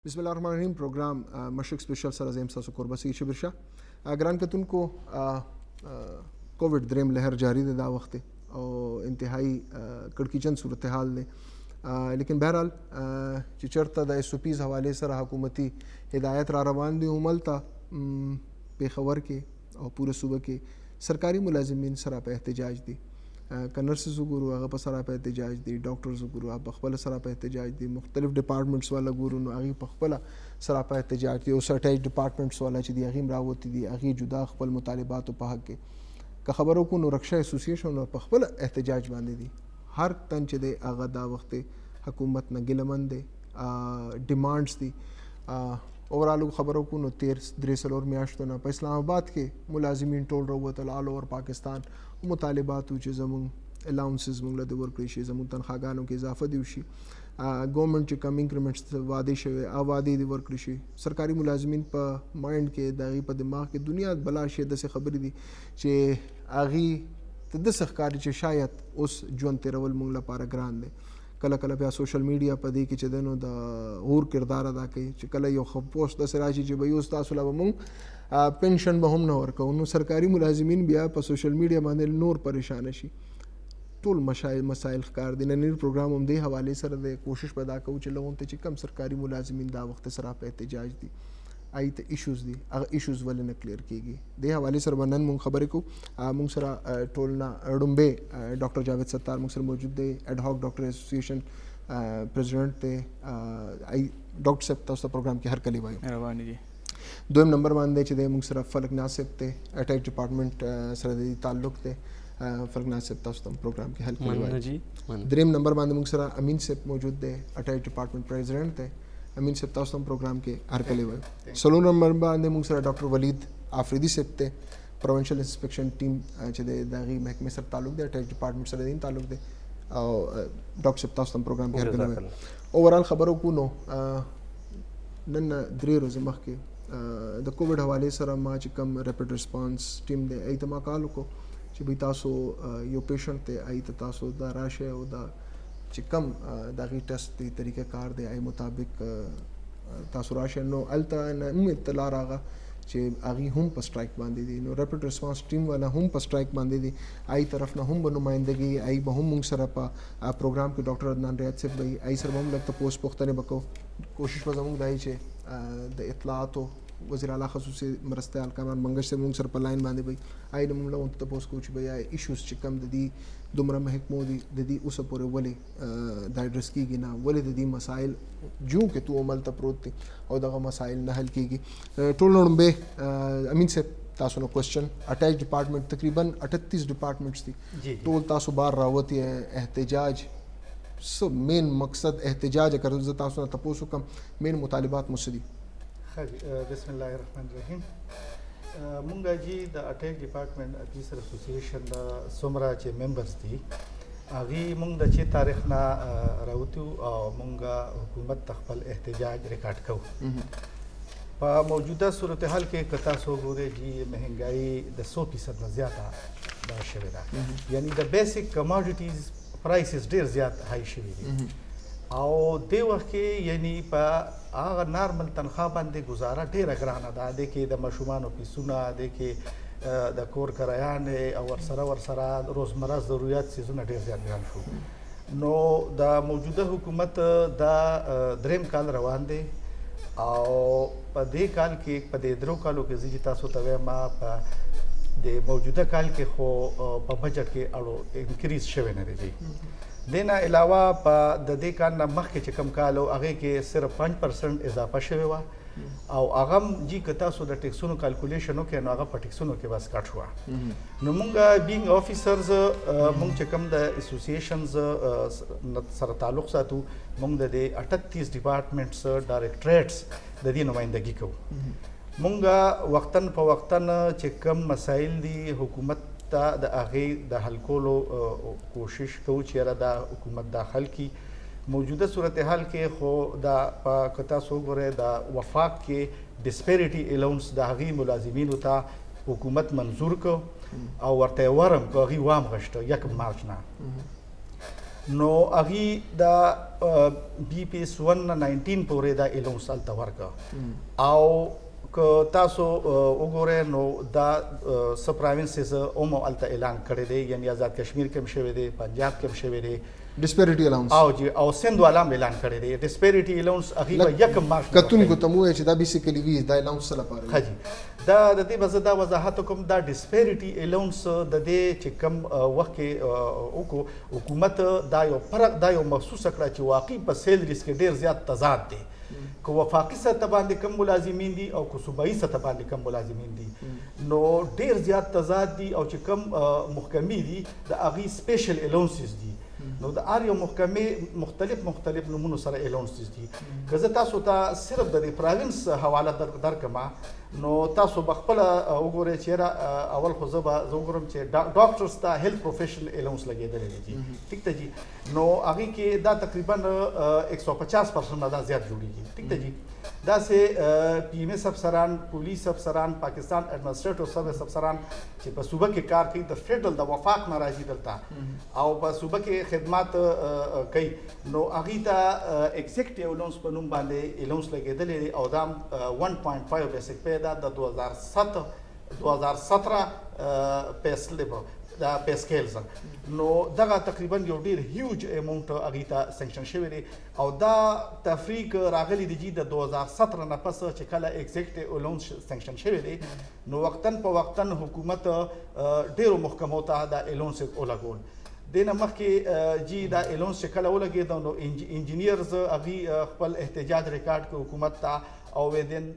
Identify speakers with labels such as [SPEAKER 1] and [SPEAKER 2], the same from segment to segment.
[SPEAKER 1] बिस्मिल्लाहिर्रहमानिर्रहीम प्रोग्राम Mashrak special sir अजीम सासु कुर्बसी शबिर शाह ग्रान कतुन को कोविड द्रेम लहर जारी दे दा वक्त और इंतहाई कड़कीचंद सूरत हाल ने लेकिन बहरहाल चिचरता द SOPs हवाले सर हुकूमती हिदायत रा रवान दी उमलता पेशवर के और पूरे सूबे के सरकारी मुलाजिमीन सरा पे एहतजाज दी नर्सेस गुरु आगे पर सरा पे एहतजाज दी डॉक्टर्स गुरु आप पखबला सरा पे एहतजाज दी मुख्तलिफ डिपार्टमेंट्स वाला गुरु आगे पखबला सरा पे एहतजाज दी उस अटैच डिपार्टमेंट्स वाला ची अगीम रावती दी अगी जुदा खपल मुतालिबात पहक के का खबरों को रक्षा एसोसिएशन और पखबला एहतजाज बांधे दी हर तन चदे आगा दा वक्त हुकूमत न गिलमन दे डिमांड्स दी ओवरऑल खबरों को 13 और म्याश्तों ना इस्लामाबाद के मुलाजिमीन टोल रवत ऑल ओवर पाकिस्तान मुतालिबात जमून अलाउंसेस मुंगला दे वर्करिशी जमून तनख्वागानों की इजाफा दिवशी गवर्नमेंट चे कम इंक्रीमेंट्स वादे शवे आवादी दी वर्करिशी सरकारी मुलाजिमीन पर माइंड के दागी पर दिमाग के दुनिया बला शेद से खबर दी चे आगी तद सरकारी चे शायद उस जुन तेरवल मुंगला पारा ग्रान दे कला कला पे सोशल मीडिया पर दी कि चदनो द और किरदार अदा कई कला यो पोस्ट दस राशि चे भाई उस्तासुला मुंग पेंशन बहुम न और कहूँ सरकारी मुलाजिमीन भी आप सोशल मीडिया माने नूर परेशान शी टोल मसाइल कार दिन नीर प्रोग्राम हम दे हवाले सर दे कोशिश पैदा कहूँ चलो ते कम सरकारी मुलाजिमीन दा वक्त सरा पे एहतजाज दी आई तो इशूज़ दी अगर इशूज़ वाले न क्लियर की दे हवाले सर बनन मुंग खबर को मुंग सरा टोलना अड़ुम्बे डॉक्टर जावेद सत्तार मुंग सर मौजूद दे एडहॉक डॉक्टर एसोसिएशन प्रेसिडेंट थे आई डॉक्टर साहब तो प्रोग्राम के हर कली भाई
[SPEAKER 2] मेहरबानी जी
[SPEAKER 1] दो नंबर मानदे चे मुंग सरा फलक नासिब थे अटैच डिपार्टमेंट सरदी ताल्लुक थे फलक नासिब तो प्रोग्राम के हल कली द्रेम नंबर मानदे मुंग सरा अमीन साहब मौजूद दे अटैच डिपार्टमेंट प्रेसिडेंट थे अमीन साहब तास्तम प्रोग्राम के हर कले हुए सलो नंबर बांधे मुंग सरा डॉक्टर वलीद आफरीदी साहब थे प्रोविंशियल इंस्पेक्शन टीम चदे दागी महकमे सर ताल्लुक दे अटैच डिपार्टमेंट सरदीन ताल्लुक दे और डॉक्टर साहब तास्तम प्रोग्राम के हर कले हुए ओवरऑल खबरों को नो नन द्रे रोज़ मख के द कोविड हवाले सर मा कम रैपिड रिस्पांस टीम दे आई तमा काल को भी तासो यो पेशेंट थे आई तासो दा राशे ओ दा चिकम दागी टेस्ट दी तरीक़े कार दे आई मुताबिक तासुराश नो अलता न इत्तला रागा चे आगी हम पर स्ट्राइक बांधी दी नो रैपिड रिस्पांस टीम वाला हम पर स्ट्राइक बांधी दी आई तरफ ना हम नुमाइंदगी आई बहुम मुंग सरपा प्रोग्राम के डॉक्टर अदनान रियाद से भाई आई सर बहुम लगता पोस्ट पुख्तने बको कोशिश पर जमूंग दाई चे द इतला तो वज़ीर आला खसूसी मरस्ते अलकामान मंगश से मुंग सर पर लाइन बांधे भाई आई न मुंगला उन तपोस कुछ भाई आई इशूज़ चिकम ददी दुमरा महकमो ददी उस पूरे वले दाइड्रस की गिना वले ददी मसाइल जूँ के तू अमल तप्रोत थी और दगा मसाइल न हल की टोल नोड़े अमीन से तासो नो क्वेश्चन अटैच डिपार्टमेंट तकरीबन 38 डिपार्टमेंट्स थी टोल तासो बार रावती है एहतजाज सब मेन मकसद एहतजाज कर तासो तपोसो कम मेन मुतालिबात मुसदी
[SPEAKER 3] बिस्मिल्लाहिर्रहमानिर्रहीम मुंगा जी the attack department officer association the सोमरा चे मेंबर्स थी अगी मुंग द चे तारीख ना राउतु और मुंगा हुकूमत तखपल एहतजाज रिकॉर्ड को पा मौजूदा सूरत हाल के कता सो गोरे जी महंगाई द 100% न ज़्यादा द शवेदा यानी द बेसिक कमोडिटीज प्राइसेस ढेर ज़्यादा हाई शवेदी और दे वक्त यानी पा आगा नॉर्मल तनख्वाह बंदे गुजारा ढेर ग्राना दा देखे द मशुमान की सुना देखे द कोर करायान और सरा रोज़मर्रा ज़रूरियात से सुना ढेर ज़्यादा ग्रान शो नो द मौजूदा हुकूमत द द्रेम काल रवान दे और पदे काल के पदे द्रो कालों के जिता सो तवे मा पा दे मौजूदा काल के हो प बजट के अड़ो इंक्रीज शवे न जी देना अलावा पा ददे का नमक के चकम कालो आगे के सिर्फ 5% इजाफा शवे हुआ और आगम जी कता सो द टेक्सोनो कैलकुलेशनों के आगा पटिक्सोनो के बस काट हुआ नमुंगा बीइंग ऑफिसर्स मुंग चकम द एसोसिएशंस सर ताल्लुक सातु मुंग दे 38 डिपार्टमेंट्स डायरेक्टरेट्स ददी नुमाइंदगी को मुंगा वक्तन प वक्तन चकम मसाइल दी हुकूमत द आगे द हलकोलो कोशिश को चेरा द हुकूमत दाखिल की मौजूदा सूरत हाल के खो द कता सो गोरे द वफाक के डिस्पेरिटी अलाउंस द आगे मुलाजिमीन होता हुकूमत मंजूर को और वर्ते वरम को आगे वाम गश्त यक मार्च ना نو اغي دا بي پی اس 1 19 پورې دا الاونس الته ورکړه او که تاسو وګورئ نو دا سب پروینسز هم الته اعلان کړی دی یعنی آزاد کشمیر کې هم شوی دی پنجاب کې هم شوی دی
[SPEAKER 1] ډسپیریټي الاونس
[SPEAKER 3] او جی او سند والا هم اعلان کړی دی ډسپیریټي الاونس هغې به یکم مارچ
[SPEAKER 1] کتونکو ته مو وایي چې دا بیسیکلي وي دا الاونس څه لپاره
[SPEAKER 3] ښه جي دا د دې به زه دا وضاحت وکړم دا ډسپیریټي الاونس د دې چې کوم وخت کې وکړو حکومت دا یو فرق دا یو محسوسه کړه چې واقعي په سیلریز کې ډېر زیات تضاد دی که وفاقي سطح باندې کم ملازمین دي او که صوبایي سطح باندې کم ملازمین دي نو ډېر زیات تضاد دي او چې کم محکمې دي د هغې سپیشل الاونسز دي نو د هر یو محکمې مختلف نومونو سره الاونسز دي که زه تاسو ته صرف د دې پراوینس حواله درکړم نو تاسو به خپله وګورئ چې اول خو زه وګورم چې ډاکټرز ته هیلث پروفیشنل الاونس لګېدلی دی ټیک ده جی نو هغې کې دا تقریبا 150% دا زیات جوړېږي ټیک ده جی داسې پی ایم ایس افسران پولیس افسران پاکستان ایڈمنسټریټو سروس افسران چې په صوبه کې کار کوي د فیډرل د وفاق نه راځي دلته او په صوبه کې خدمات کوي نو هغې ته ایگزیکټیو الاونس په نوم باندې الاونس لګېدلی دی او دا 1.5 بیسک پی دا د 2017 پی سلیپ دا پی سکیلز نو دغه تقریبا یو ډیر هیوج اماونټ هغې ته سینکشن شوی دی او دا تفریق راغلی دی چې د 2017 نه پس چې کله ایگزیکټیو الاونس سینکشن شوی دی نو وقتاً په وقتاً حکومت ډیرو محکمو ته دا الاونس ولګول دینه مخکې جی دا الاونس چې کله ولګېده نو انجینیرز هغې خپل احتجاج ریکارډ کړ حکومت ته او ودین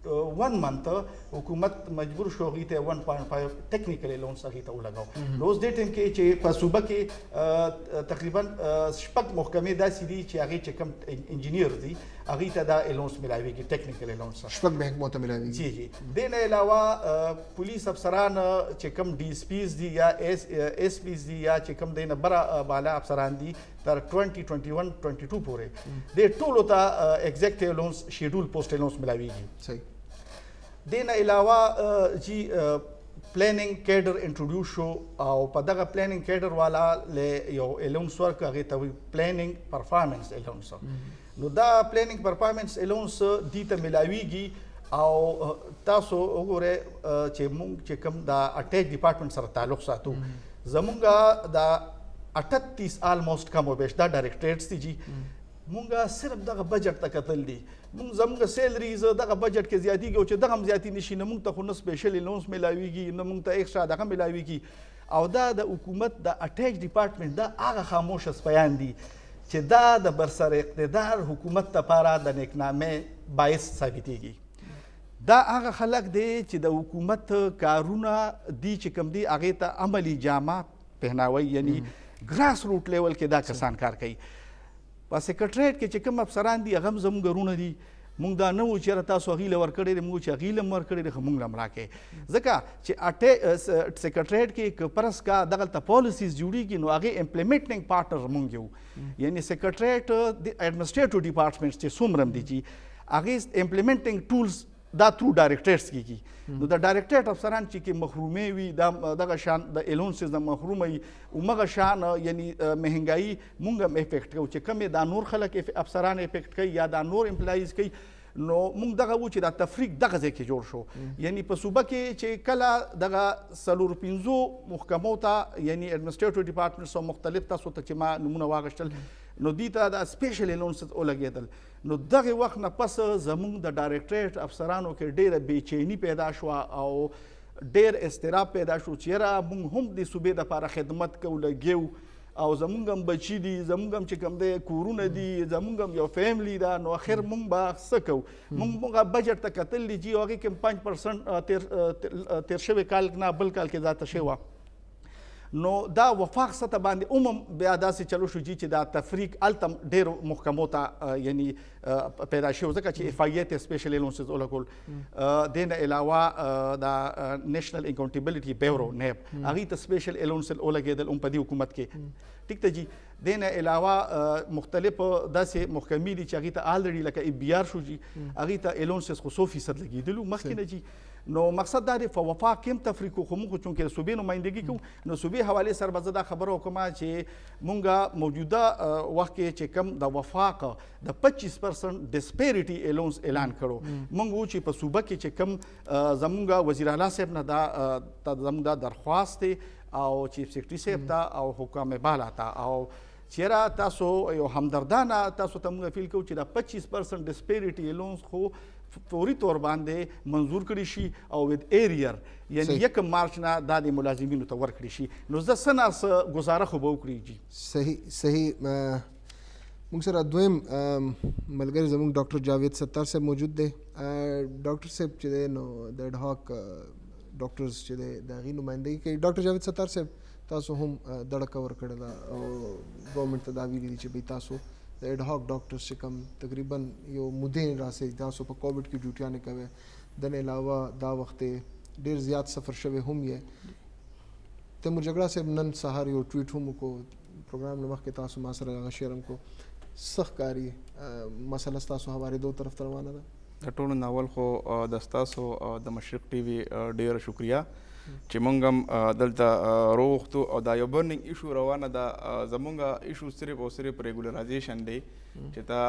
[SPEAKER 3] 1 month حکومت مجبور شو هغې ته 1.5 ټیکنیکل الاونس هغې ته ولګاو نو اوس دې ټایم کې چې په صوبه کې تقریبا شپږ محکمې داسې دي چې هغې چې کوم انجینیر دي هغې ته دا الاونس میلاویږي ټیکنیکل الاونس
[SPEAKER 1] شپږ محکمو ته میلاویږي
[SPEAKER 3] جی جی دې نه علاوه پولیس افسران چې کوم ډي اس پیز دي یا ایس پیز دي یا چې کوم دې نه بره بالا افسران دي تر 2021-22 پورې دې ټولو ته ایگزیکټیو الاونس شیډول پوسټ الاونس میلاویږي
[SPEAKER 1] صحیح
[SPEAKER 3] دې نه علاوه جی پلانینګ کیډر انټروډیوس شو او په دغه پلانینګ کیډر والا له یو الاونس ورکړه هغې ته وایي پلانینګ پرفارمنس الاونس نو دا پلانینګ پرفارمنس الاونس دې ته میلاویږي او تاسو وګورئ چې موږ چې کوم دا اټیچ ډپارټمنټ سره تعلق ساتو زموږ دا 38 آلموسټ کم و بیش دا ډایرکټریټس دي جی مونږ صرف دغه بجټ ته کتل دي مونږ زموږ سیلریز دغه بجټ کې زیاتېږي او چې دغه هم زیاتې نشي نه مونږ ته خو نه سپیشل الاونس میلاویږي نه مونږ ته ایکسټرا دغه میلاویږي او دا د حکومت د اټیچ ډپارټمنټ دا هغه خاموشه سپیان دي چې دا د برسر اقتدار حکومت لپاره د نیکنامۍ باعث ثابتېږي دا هغه خلک دی چې د حکومت کارونه دي چې کوم دي هغې ته عملي جامه پهناوی یعنی ګراس روټ لیول کې دا کسان کار کوي په سیکرټریټ کې چې کوم افسران دي هغه هم زموږ ورونه دي مونږ دا نه وو چې تاسو هغې له ورکړی دی مونږ چې هغې له هم ورکړی دی خو مونږ له هم راکړئ ځکه چې سیکرټریټ کې که فرض کا دغلته پالیسیز جوړېږي نو هغې امپلیمنټنګ پارټنر مونږ یو یعنې سیکرټریټ د ایډمنسټریټو ډپارټمنټس چې څومره هم دي چې هغې امپلیمنټنګ ټولز دا تھرو ډایرکټریټس کېږي نو د ډایرکټریټ افسران چې کې محرومې وي دغه شان د الاونسز نه محرومه وي همغه شان یعنی مهنګایي مونږ هم افیکټ کوو چې کوم دا نور خلک افسران افیکټ کوي یا دا نور امپلایز کوي نو مونږ دغه وو چې دا تفریق دغه ځای کې جوړ شو یعنی په صوبه کې چې کله دغه 4-5 محکمو ته یعنی ایډمنسټریټو ډپارټمنټس او مختلف تاسو ته چې ما نمونه واغشتل نو دې ته دا سپیشل الاونسز ولګېدل نو دغه وخت نه پس زموږ د ډایرکټریټ افسرانو کې ډېره بېچیني پیدا شوه او ډېر اضطراب پیدا شو چې یاره موږ هم د صوبې دپاره خدمت کوو لګیو او زموږ هم بچي دي زموږ هم چې کوم دی کورونه دي زموږ هم یو فیملی ده نو اخر موږ به څه کوو موږ بجټ ته کتل دي چې هغې کې 5% تیر شوی کال نه بل کال کې زیاته شوې وه نو دا وفاق سطح باندې عموم بیا داسې چلو شو چې دا تفریق التم ډېرو محکمو ته یعنی پیدا شو ځکه چې اف آی ای ته سپیشل الاونسز ولګول دې نه علاوه دا نیشنل اکاونټیبلټي بیورو نیب هغې ته سپیشل الاونسز ولګېدل هم په دې حکومت کې ټیک ته جی دې نه علاوه مختلف داسې محکمې دي چې هغې ته آلریډي لکه ای بي آر شو جي هغې ته الاونسز خو 100% لګېدلو مخکې نه جي نو مقصد دا دی په وفاق کې هم تفریق خو موږ چونکې د صوبې نمایندګي کوو نو صوبې حوالې سره به زه دا خبره وکړم چې مونږ موجوده وخت کې چې کوم د وفاق د 25% ډسپیریټي الاونس اعلان کړو مونږ وو چې په صوبه کې چې کوم زمونږ وزیر اعلی صاحب نه دا زمونږ دا درخواست دی او چیف سیکرټري صاحب ته او حکام بالا ته او چیرې تاسو یو همدردانه تاسو ته موږ فیل کوو چې دا 25% ډسپیریټي الاونس خو فوري طور باندې منظور کړي شي او ود ایریر یعنی 1 مارچ نه دا د ملازمینو ته ورکړي شي نو زه څه ګزاره خو به وکړي جی
[SPEAKER 1] صحیح موږ سره دویم ملګری زموږ ډاکټر جاوید ستار صاحب موجود دی ډاکټر صاحب چې دی نو د اډ هاک ډاکټرز چې دی د هغې نمایندګي کوي ډاکټر جاوید ستار صاحب تاسو هم دړکه ورکړې ده او ګورنمنټ ته دا ویلي دي چې بھئی تاسو د اډ هاک ډاکټرز چې کوم تقریبا یو مودې راسئ تاسو په کووډ کې ډیوټیانې کوئ د نه علاوه دا وخت ډېر زیات سفر شوی هم یې تیمور جګړه صاحب نن سهار یو ټویټ هم وکړو پروګرام نه مخکې تاسو ما سره هغه شیر هم کو سخت کاري مسله ستاسو هوارېدو طرف ته روانه ده
[SPEAKER 2] د ټولو ناول خو د ستاسو د مشرق ټي وي ډېره شکریه چې مونږ هم دلته روغتو او دا یو برننګ ایشو روانه ده زمونږ ایشو صرف او صرف ریګولرایزیشن دی چې دا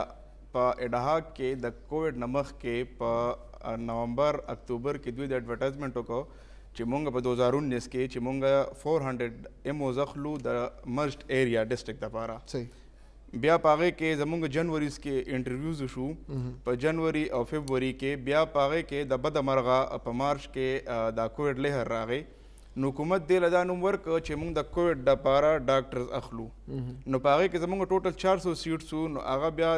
[SPEAKER 2] په اډهاک کې د کووډ نه مخکې په نومبر اکتوبر کې دوی د اډورټایزمنټ وکړو چې مونږ په 2019 کې چې مونږ 400 MOs اخلو د مرجډ ایریا ډسټرکټ لپاره
[SPEAKER 1] صحیح
[SPEAKER 2] بیا پاغه کې زمونږ جنوریز کې انټرویوز شو په جنوري او فبروري کې بیا پاغه کې د بد مرغه په مارچ کې د کووډ لهر راغی نو حکومت دې لدا نوم ورک چې مونږ د کووډ د پاره ډاکټرز اخلو نو پاغه کې زمونږ ټوټل 400 سیټس نو هغه بیا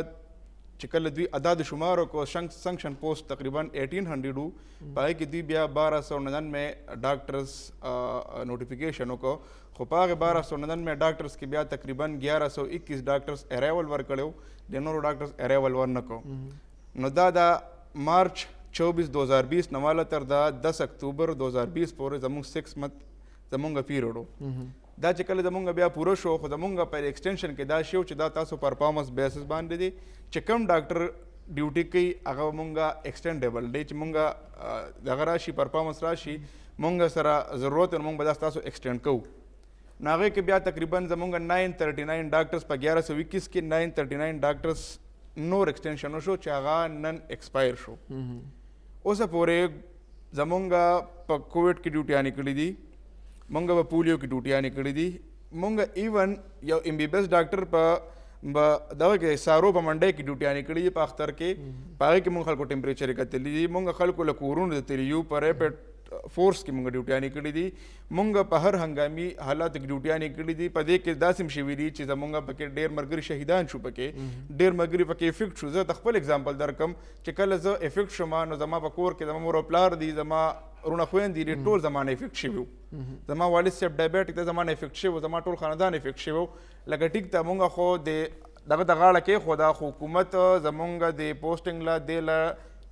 [SPEAKER 2] چې کله دوی عدد شمار کو سنکشن پوسٹ تقریبا 1800 پای کې دوی بیا 1299 ډاکټرز نوټیفیکیشن وکړو خو په هغه 1299 ډاکټرز کې بیا تقریبا 1121 ډاکټرز ارایول ورکړو د نورو ډاکټرز ارایول ورنکو نو دا د مارچ 24 2020 نواله تر د 10 اکتوبر 2020 پورې زموږ 6 منت زموږ پیریډ دا چې کله زمونږ بیا پوره شو خو زمونږ په ایکسټینشن کې دا شو چې دا تاسو پرفارمنس بیسس باندې دي چې کم ډاکټر ډیوټي کوي هغه مونږه ایکسټینډیبل دی چې مونږه دغه راشي پرفارمنس راشي مونږ سره ضرورت مونږ به دا تاسو ایکسټینډ کوو نو هغې کې بیا تقریبا زمونږ 939 ډاکټرز په 1121 کې 939 ډاکټرز نور ایکسټینشن وشو چې هغه نن ایکسپایر شو اوسه پورې زمونږ په کووډ کې ډیوټیانې کړي دي مونږ په پولیو کې ډیوټیانې کړي دي مونږ ایون یو MBBS ډاکټر په دغه کې سارو په منډۍ کې ډیوټیانې کړي دي په اختر کې په هغې کې مونږ خلکو ټمپریچر کتلی دي مونږ خلکو له کورونو د تلي یو په ریپډ فورس کې مونږ ډیوټیانې کړي دي مونږ په هر هنګامي حالات کې ډیوټیانې کړي دي په دې کې داسې هم شوي دي چې زمونږ پکې ډېر ملګري شهیدان شو پکې ډېر ملګري پکې افیکټ شو زه د خپل اگزامپل درکم چې کله زه افیکټ شوم نو زما په کور کې زما مور او پلار دي زما رونه خویندې دي ټول زمانه افیکټ شوي زما والد صاحب ډایبیټک د زمانه افیکټ شوی زما ټول خاندان افیکټ شوی لکه ټیک ته مونږ خو د دغه د غاړه کې خو دا حکومت زمونږ د پوسټینګ لا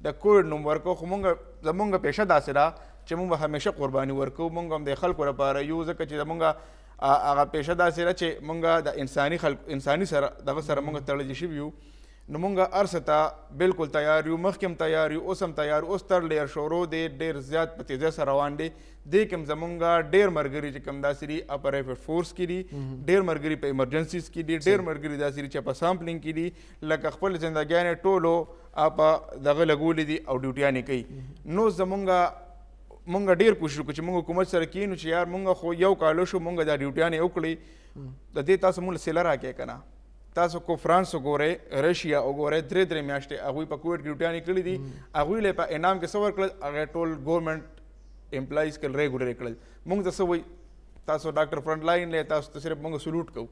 [SPEAKER 2] د کووډ نوم ورکو خو مونږ زمونږ پیشه داسې ده چې مونږ به همیشه قرباني ورکو مونږ هم د خلکو لپاره یو ځکه چې زمونږ هغه پیشه داسې ده چې مونږ د انساني سره دغه سره مونږ تړلي شوي یو نو مونږ هر څه ته بالکل تیار یو مخکې هم تیار یو اوس هم تیار اوس تر لیر شروع دی ډېر زیات په تیزۍ سره روان دی دې کې هم زمونږ ډېر ملګري چې کوم داسې دي په ریپډ فورس کې دي ډېر ملګري په ایمرجنسیز کې دي ډېر ملګري داسې دي چې په سامپلینګ کې دي لکه خپل زندګیانې ټولو په دغه لګولې دي او ډیوټیانې کوي نو مونږ ډېر کوشش وکړو چې مونږ حکومت سره کینو چې یار مونږ خو یو کالو شو مونږ دا ډیوټیانې وکړې د دې تاسو مونږ سیله راکې که نه تاسو کو فرانس وګورئ رشیا وګورئ درې میاشتې هغوی په کووډ ډیوټیانې کړي دي هغوی له په انعام کې څه ورکړل هغه ټول ګورنمنټ امپلایز کل ریګولر کړل مونږ ته څه وایي تاسو ډاکټر فرنټ لاین لی تاسو ته صرف مونږ سلوټ کوو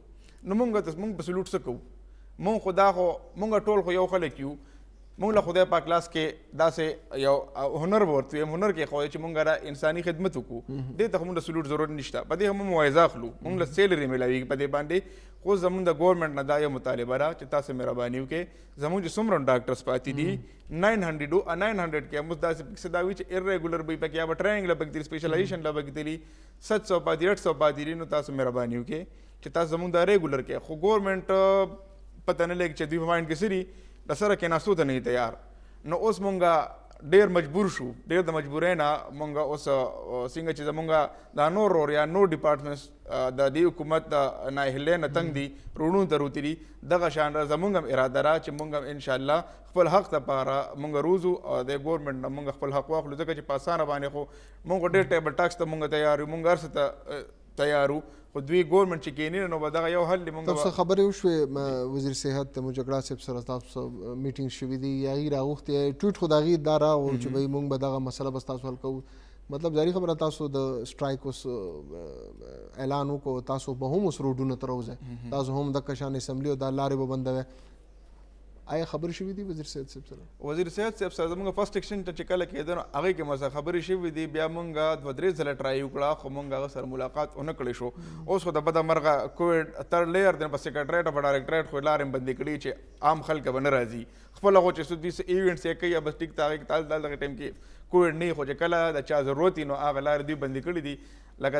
[SPEAKER 2] نو مونږ په سلوټ څه کوو مونږ خو دا خو مونږ ټول خو یو خلک یو مونږ له خدای پاک لاس کې داسې یو هنر ورته ویم هنر کې خو چې مونږ را انساني خدمت وکړو دې ته مونږ سلوټ ضرورت نشته په دې هم موعظه اخلو مونږ له سیلري ملاویږي په دې باندې خو زمونږ د ګورنمنټ نه دا یو مطالبه ده چې تاسو مهرباني وکړئ زمونږ چې څومره ډاکټرز پاتې دي 900 کې موږ داسې پکې دا وي چې ایرریګولر به پکې یا به ټریننګ له پکې سپیشلایزیشن له پکې دي 700 پاتې 800 پاتې دي نو تاسو مهرباني وکړئ چې تاسو زمونږ دا ریګولر کې خو ګورنمنټ پته نه لګي چې دوی په ماینډ کې سري د سره کېناستو ته نه تیار نو اوس مونږ ډېر مجبور شو ډېر د مجبورۍ نه مونږ اوس څنګه چې زمونږ دا نور یا نور ډپارټمنټس د دې حکومت د ناهیلۍ نه تنګ دي روڼو ته روتلي دغه شان زمونږ هم اراده ده چې مونږ هم انشاءالله خپل حق دپاره مونږ روزو او د ګورنمنټ نه مونږ خپل حق واخلو ځکه چې په اسانه باندې خو مونږ ډېر ټیبل ټاکس ته مونږ تیار یو مونږ هر څه ته تیار یو خو دوی ګورنمنټ چې کینی نو به دغه یو حل دی
[SPEAKER 1] تاسو خبرې وشوې وزیر صحت مجګړه صاحب سره تاسو میټینګ شوې دي یا غیر راغوښتې ټویټ خو د هغې دا راغو چې بھائی مونږ به دغه مسله بس تاسو حل کوو مطلب ظاهري خبره تاسو د سټرایک اوس اعلان وکړو تاسو به هم اوس روډونو ته راوځئ تاسو هم دغه شان اسمبلي او دا لارې به بندوئ آیا خبرې شوې دي وزیر صاحب سره
[SPEAKER 2] وزیر صحت صاحب سره زموږ فرست ایکشن ته چې کله کېده نو هغې کې مثلا خبرې شوې دي بیا مونږ 2-3 ځله ټرای وکړه خو مونږ هغه سره ملاقات ونه کړی شو اوس خو د بده مرغه کووډ تر لیئر دی په سیکرټریټ او په ډایرکټریټ خو لارې هم بندې کړي چې عام خلک به نه راځي خپله خو چې دوی څه ایونټس یې کوي بس ټیک ته هغې کې دغه ټایم کې کووډ نه خو چې کله د چا ضرورت وي نو هغه لارې دوی بندې کړي دي لکه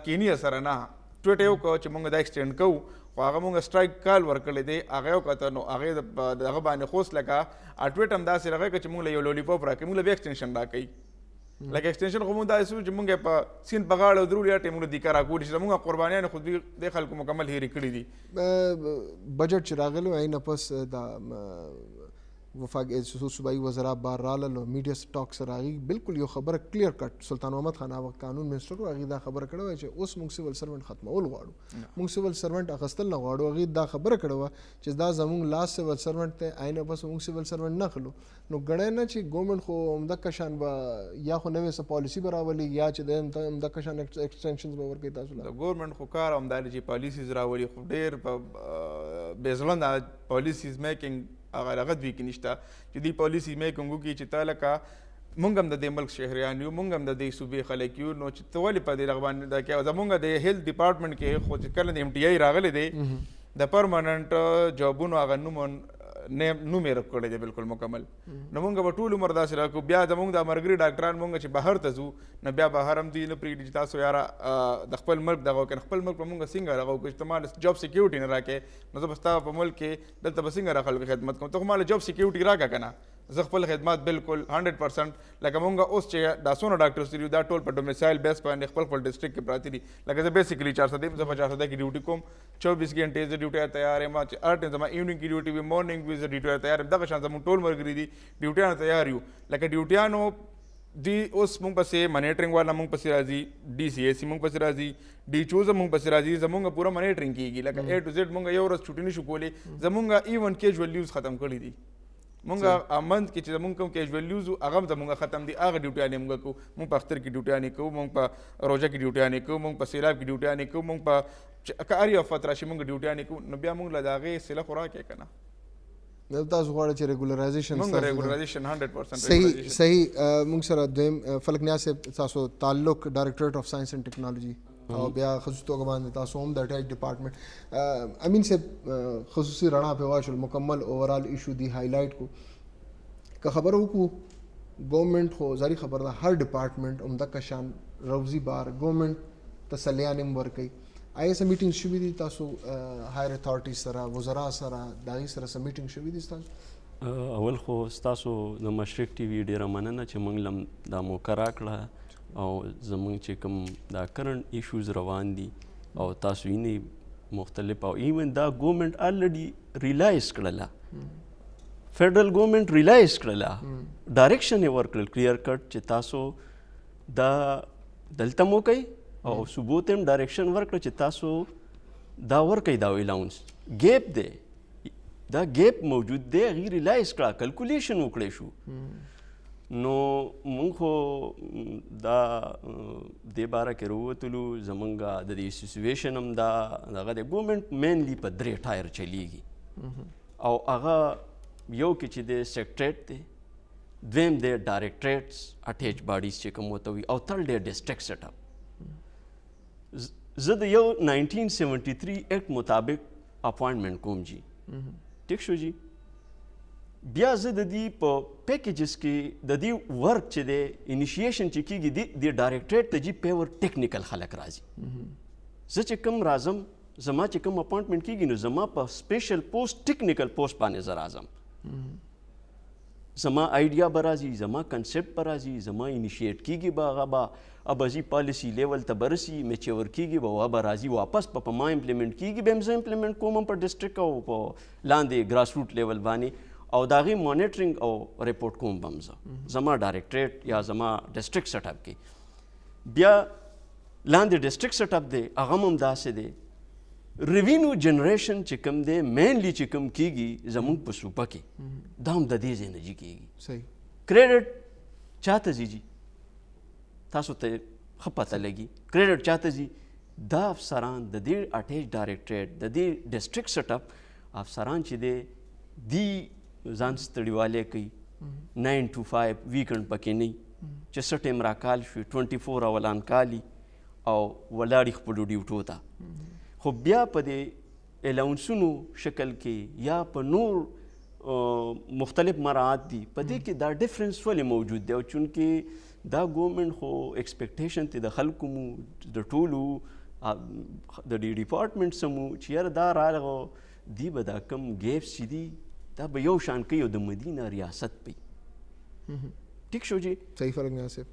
[SPEAKER 2] کینی سره نه ټویټ یې وکړو چې مونږ دا ایکسټینډ کوو خو هغه مونږ سټرایک کال ورکړی دی هغه یې وکته نو هغې دغه باندې خوست لکه ټویټ هم داسې راغی که چې مونږ له یو لولیپاپ راکوي مونږ له بیا ایکسټینشن راکوي لکه ایکسټینشن خو مونږ داسې وو چې مونږ یې په سیند په غاړه درولو یا ټیم مونږ دیکه راکولي چې زمونږ قربانیان خو دوی د خلکو مکمل هېرې کړي دي
[SPEAKER 1] بجټ چې راغلی و نه پس د وفاق صوبائی وزرا بار رالل او میډیا سټاک سره راغی بالکل یو خبره کلیر کټ سلطان محمد خان هغه قانون منسټر او هغه دا خبره کړې و چې اوس موږ سیول سروانت ختمول غواړو موږ سیول سروانت اخستل نه غواړو هغه دا خبره کړې و چې دا زموږ لاس سیول سروانت ته آینه بس موږ سیول سروانت نه خلو نو غړې نه چې ګورنمنت خو عمده کشان به یا خو نوې څه پالیسی براولي یا چې د عمده کشان ایکسټنشنز به ورکړي تاسو له
[SPEAKER 2] ګورنمنت خو کار عمدار چې پالیسیز راولي خو ډېر بیزلند پالیسیز میکینګ هغه لغت وی کې نشته چې دی پالیسی میکینګ وکړي چې تا لکه مونږ هم د دې ملک شهریان یو مونږ هم د دې صوبې خلک یو نو چې ته ولې په دې رغبان دا کې زمونږ د هیلث ډپارټمنټ کې خو چې کله د MTI راغلی دی د پرماننټ جابونو هغه نوم یې کړی دی بالکل مکمل نو مونږ به ټول عمر داسې راکړو بیا زمونږ د مرګري ډاکټران مونږ چې بهر ته ځو نو بیا بهر هم دوی نه پرېږدي چې تاسو یاره د خپل ملک دغه وکړئ خپل ملک به مونږ څنګه دغه وکړو چې ته ما جاب سیکیورټي نه راکړې نو زه به ستا په ملک کې دلته به څنګه را خلکو خدمت کوم ته خو ما له جاب سیکیورټي راکړه که نه زه خپل خدمات بالکل 100% لکه مونږ اوس چې دا څونه ډاکټرس دي دا ټول په ډومیسایل بیس باندې خپل ډسټرکټ کې پراته دي لکه زه بیسیکلي 400 زه په 400 کې ډیوټي کوم 24 غنټې زه ډیوټي تیار یم چې هر ټایم زما ایونینګ کې ډیوټي وي مورنینګ وي زه ډیوټي تیار یم دغه شان زموږ ټول ملګري دي ډیوټیانو تیار یو لکه ډیوټیانو دی اوس مونږ پسې منیټرنګ والا مونږ پسې راځي DCAC مونږ پسې راځي DCHOs مونږ پسې راځي زمونږ پوره منیټرنګ کېږي لکه A to Z مونږ یو ورځ چھوټي نشو کولی زمونږ ایون کیجوال لیوز ختم کړي دي مونږ امند کې چې زمونږ کوم کیجوال لیوز هغه هم زمونږ ختم دي هغه ډیوټیانې مونږ کوو مونږ په اختر کې ډیوټیانې کوو مونږ په روژه کې ډیوټیانې کوو مونږ په سیلاب کې ډیوټیانې کوو مونږ په که هر یو افت راشي مونږ ډیوټیانې کوو نو بیا مونږ له د هغې صله خو راکړې که نه
[SPEAKER 1] تاسو غواړئ چې ریګولرایزیشن
[SPEAKER 2] مونږ ریګولرایزیشن 100%
[SPEAKER 1] صحیح مونږ سره دویم فلک نیاز صاحب تاسو تعلق ډایرکټریټ اف ساينس اینڈ ټیکنالوژي او بیا خصوصي توګه باندې تاسو هم د اټیچ ډپارټمنټ امین صاحب خصوصي رڼا په واچول مکمل اوورال ایشو دی هایلایټ کو که خبر وکړو ګورنمنٹ خو ظاهري خبر ده هر ډپارټمنټ عمده کشان روزي بار ګورنمنٹ تسلیان هم ورکوي آیا سم میټینګ شوې دي تاسو هایر اتھارټي سره وزرا سره دغه سره سم میټینګ شوې دي تاسو
[SPEAKER 4] اول خو تاسو د مشرق ټي وي ډیره مننه چې موږ لم دا موقع راکړه او زموږ چې کوم دا کرنٹ ایشوز روان دي او تاسو یې مختلف او ایون دا ګورنمنٹ الریډي ریلایز کړله فیډرل ګورنمنٹ ریلایز کړله ډایرکشن یې ورکړل کلیر کټ چې تاسو دا دلته مو کوي او صوبو ته هم ډایرکشن ورکړه چې تاسو دا ورکوئ دا الاونس ګیپ دی دا ګیپ موجود دی هغې ریلایز کړه کلکولیشن وکړی شو نو مونږ خو دا دې باره کې راووتلو زمونږ د دې سچویشن هم دا دغه دی ګورنمنټ مینلی په 3 ټایر چلیږي او هغه یو کې چې د سیکټریټ دی دویم دی ډایرکټریټس اټیچ باډیز چې کوم ورته وي او تل دی ډسټرکټ سیټ اپ زه د یو 1973 ایکټ مطابق اپوائنټمنټ کوم جی ټیک شو جی بیا زه د دې په پیکیجز کې د دې ورک چې دی انیشیشن چې کېږي د ډایرکټریټ ته جی پیور ټیکنیکل خلک راځي زه چې کوم راځم زما چې کوم اپوائنټمنټ کېږي نو زما په سپیشل پوسټ ټیکنیکل پوسټ باندې زه راځم زما آیډیا به راځي، زما کنسپټ به راځي، زما انیشیټ کیږي به هغه به ابزي پالیسی لیول ته برسي میچور کیږي به به راځي واپس په ما امپلیمنٹ کیږي به زه امپلیمنٹ کوم په ډسټریکټ او په لاندې ګراس روټ لیول باندې او د هغې مانیټرنګ او ریپورټ کوم به هم زما ډایرکټریټ یا زما ډسټریکټ سیټ اپ کې. بیا لاندې ډسټریکټ سیټ اپ دی هغه هم داسې دی. ریوینیو جنریشن چې کوم دی مینلی چې کوم کیږي زموږ په صوبه کې دا هم د دې ځای نه جي کیږي.
[SPEAKER 1] صحیح.
[SPEAKER 4] کریډټ چاته ځي جي تاسو ته ښه پته لګي کریډټ چاته ځي دا افسران د دې اټیچ ډایرکټریټ د دې ډسټریکټ سیټ اپ افسران چې دی ځان ستړیوالی کوي 9 to 5 ویکنډ پکې نه چې څه ټایم راکال شوي 24 اولان کالي او ولاړې خپلو ډیوټو ته. خو بیا په دې الاونسونو شکل کې یا په نور مختلف مراعات دي په دې کې دا ډفرنس ولې موجود دی او چونکې دا ګورنمنټ خو ایکسپیکټیشن ته د خلکو مو د ټولو د دې ډپارټمنټس مو چې یاره دا راغو دی به دا کم ګیپس چې دي دا به یو شان کوي او د مدینه ریاست پي. ټیک شو جی.
[SPEAKER 1] صحیح فرق نه آصف.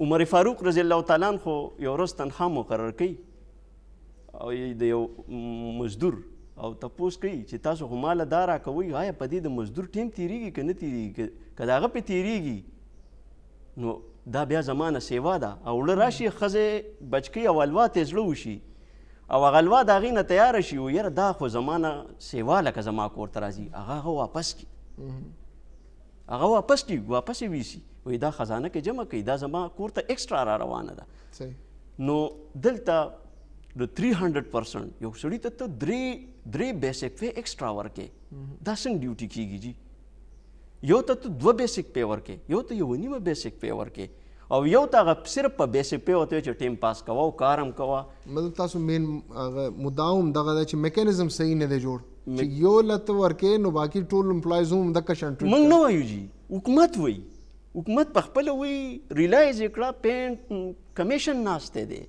[SPEAKER 4] عمر فاروق رضی الله تعالی عنہ خو یو ورځ تنخوا مقرر کوي او د یو مزدور او تپوس کوي چې تاسو خو ماله دا راکوئ آیا په دې د مزدور ټیم تیریږي که نه تیریږي که د هغه پې تیریږي نو دا بیا زمانه سیوا ده او وړه راشي ښځې بچکۍ او الوا ته زړه وشي او هغه الوا د هغې نه تیاره شي و یاره دا خو زمانه سیوا لکه زما کور ته راځي هغه واپس کړي هغه واپس کړي واپس یې ویسي وایي دا خزانه کې جمع کوي دا زما کور ته ایکسټرا را روانه ده.
[SPEAKER 1] صحیح.
[SPEAKER 4] نو دلته د 300% یو سړي ته ته درې بیسک پې ایکسټرا ورکې دا څنګه ډیوټي کیږي جي. یو ته ته 2 بیسک پې ورکې یو ته 1.5 بیسک پې ورکې او یو ته هغه صرف په بیسک پې ورته چې ټایم پاس کوه او کار هم کوه.
[SPEAKER 1] مطلب تاسو مین مداوم دغه ده چې میکانیزم صحیح نه دی جوړ چې یو لته ورکې نو باقي ټول امپلایز هم دغه شان ټریټ
[SPEAKER 4] موږ نه وایو جي حکومت وایي حکومت په خپله وایي ریلایز یې کړه پینټ کمیشن ناستی دی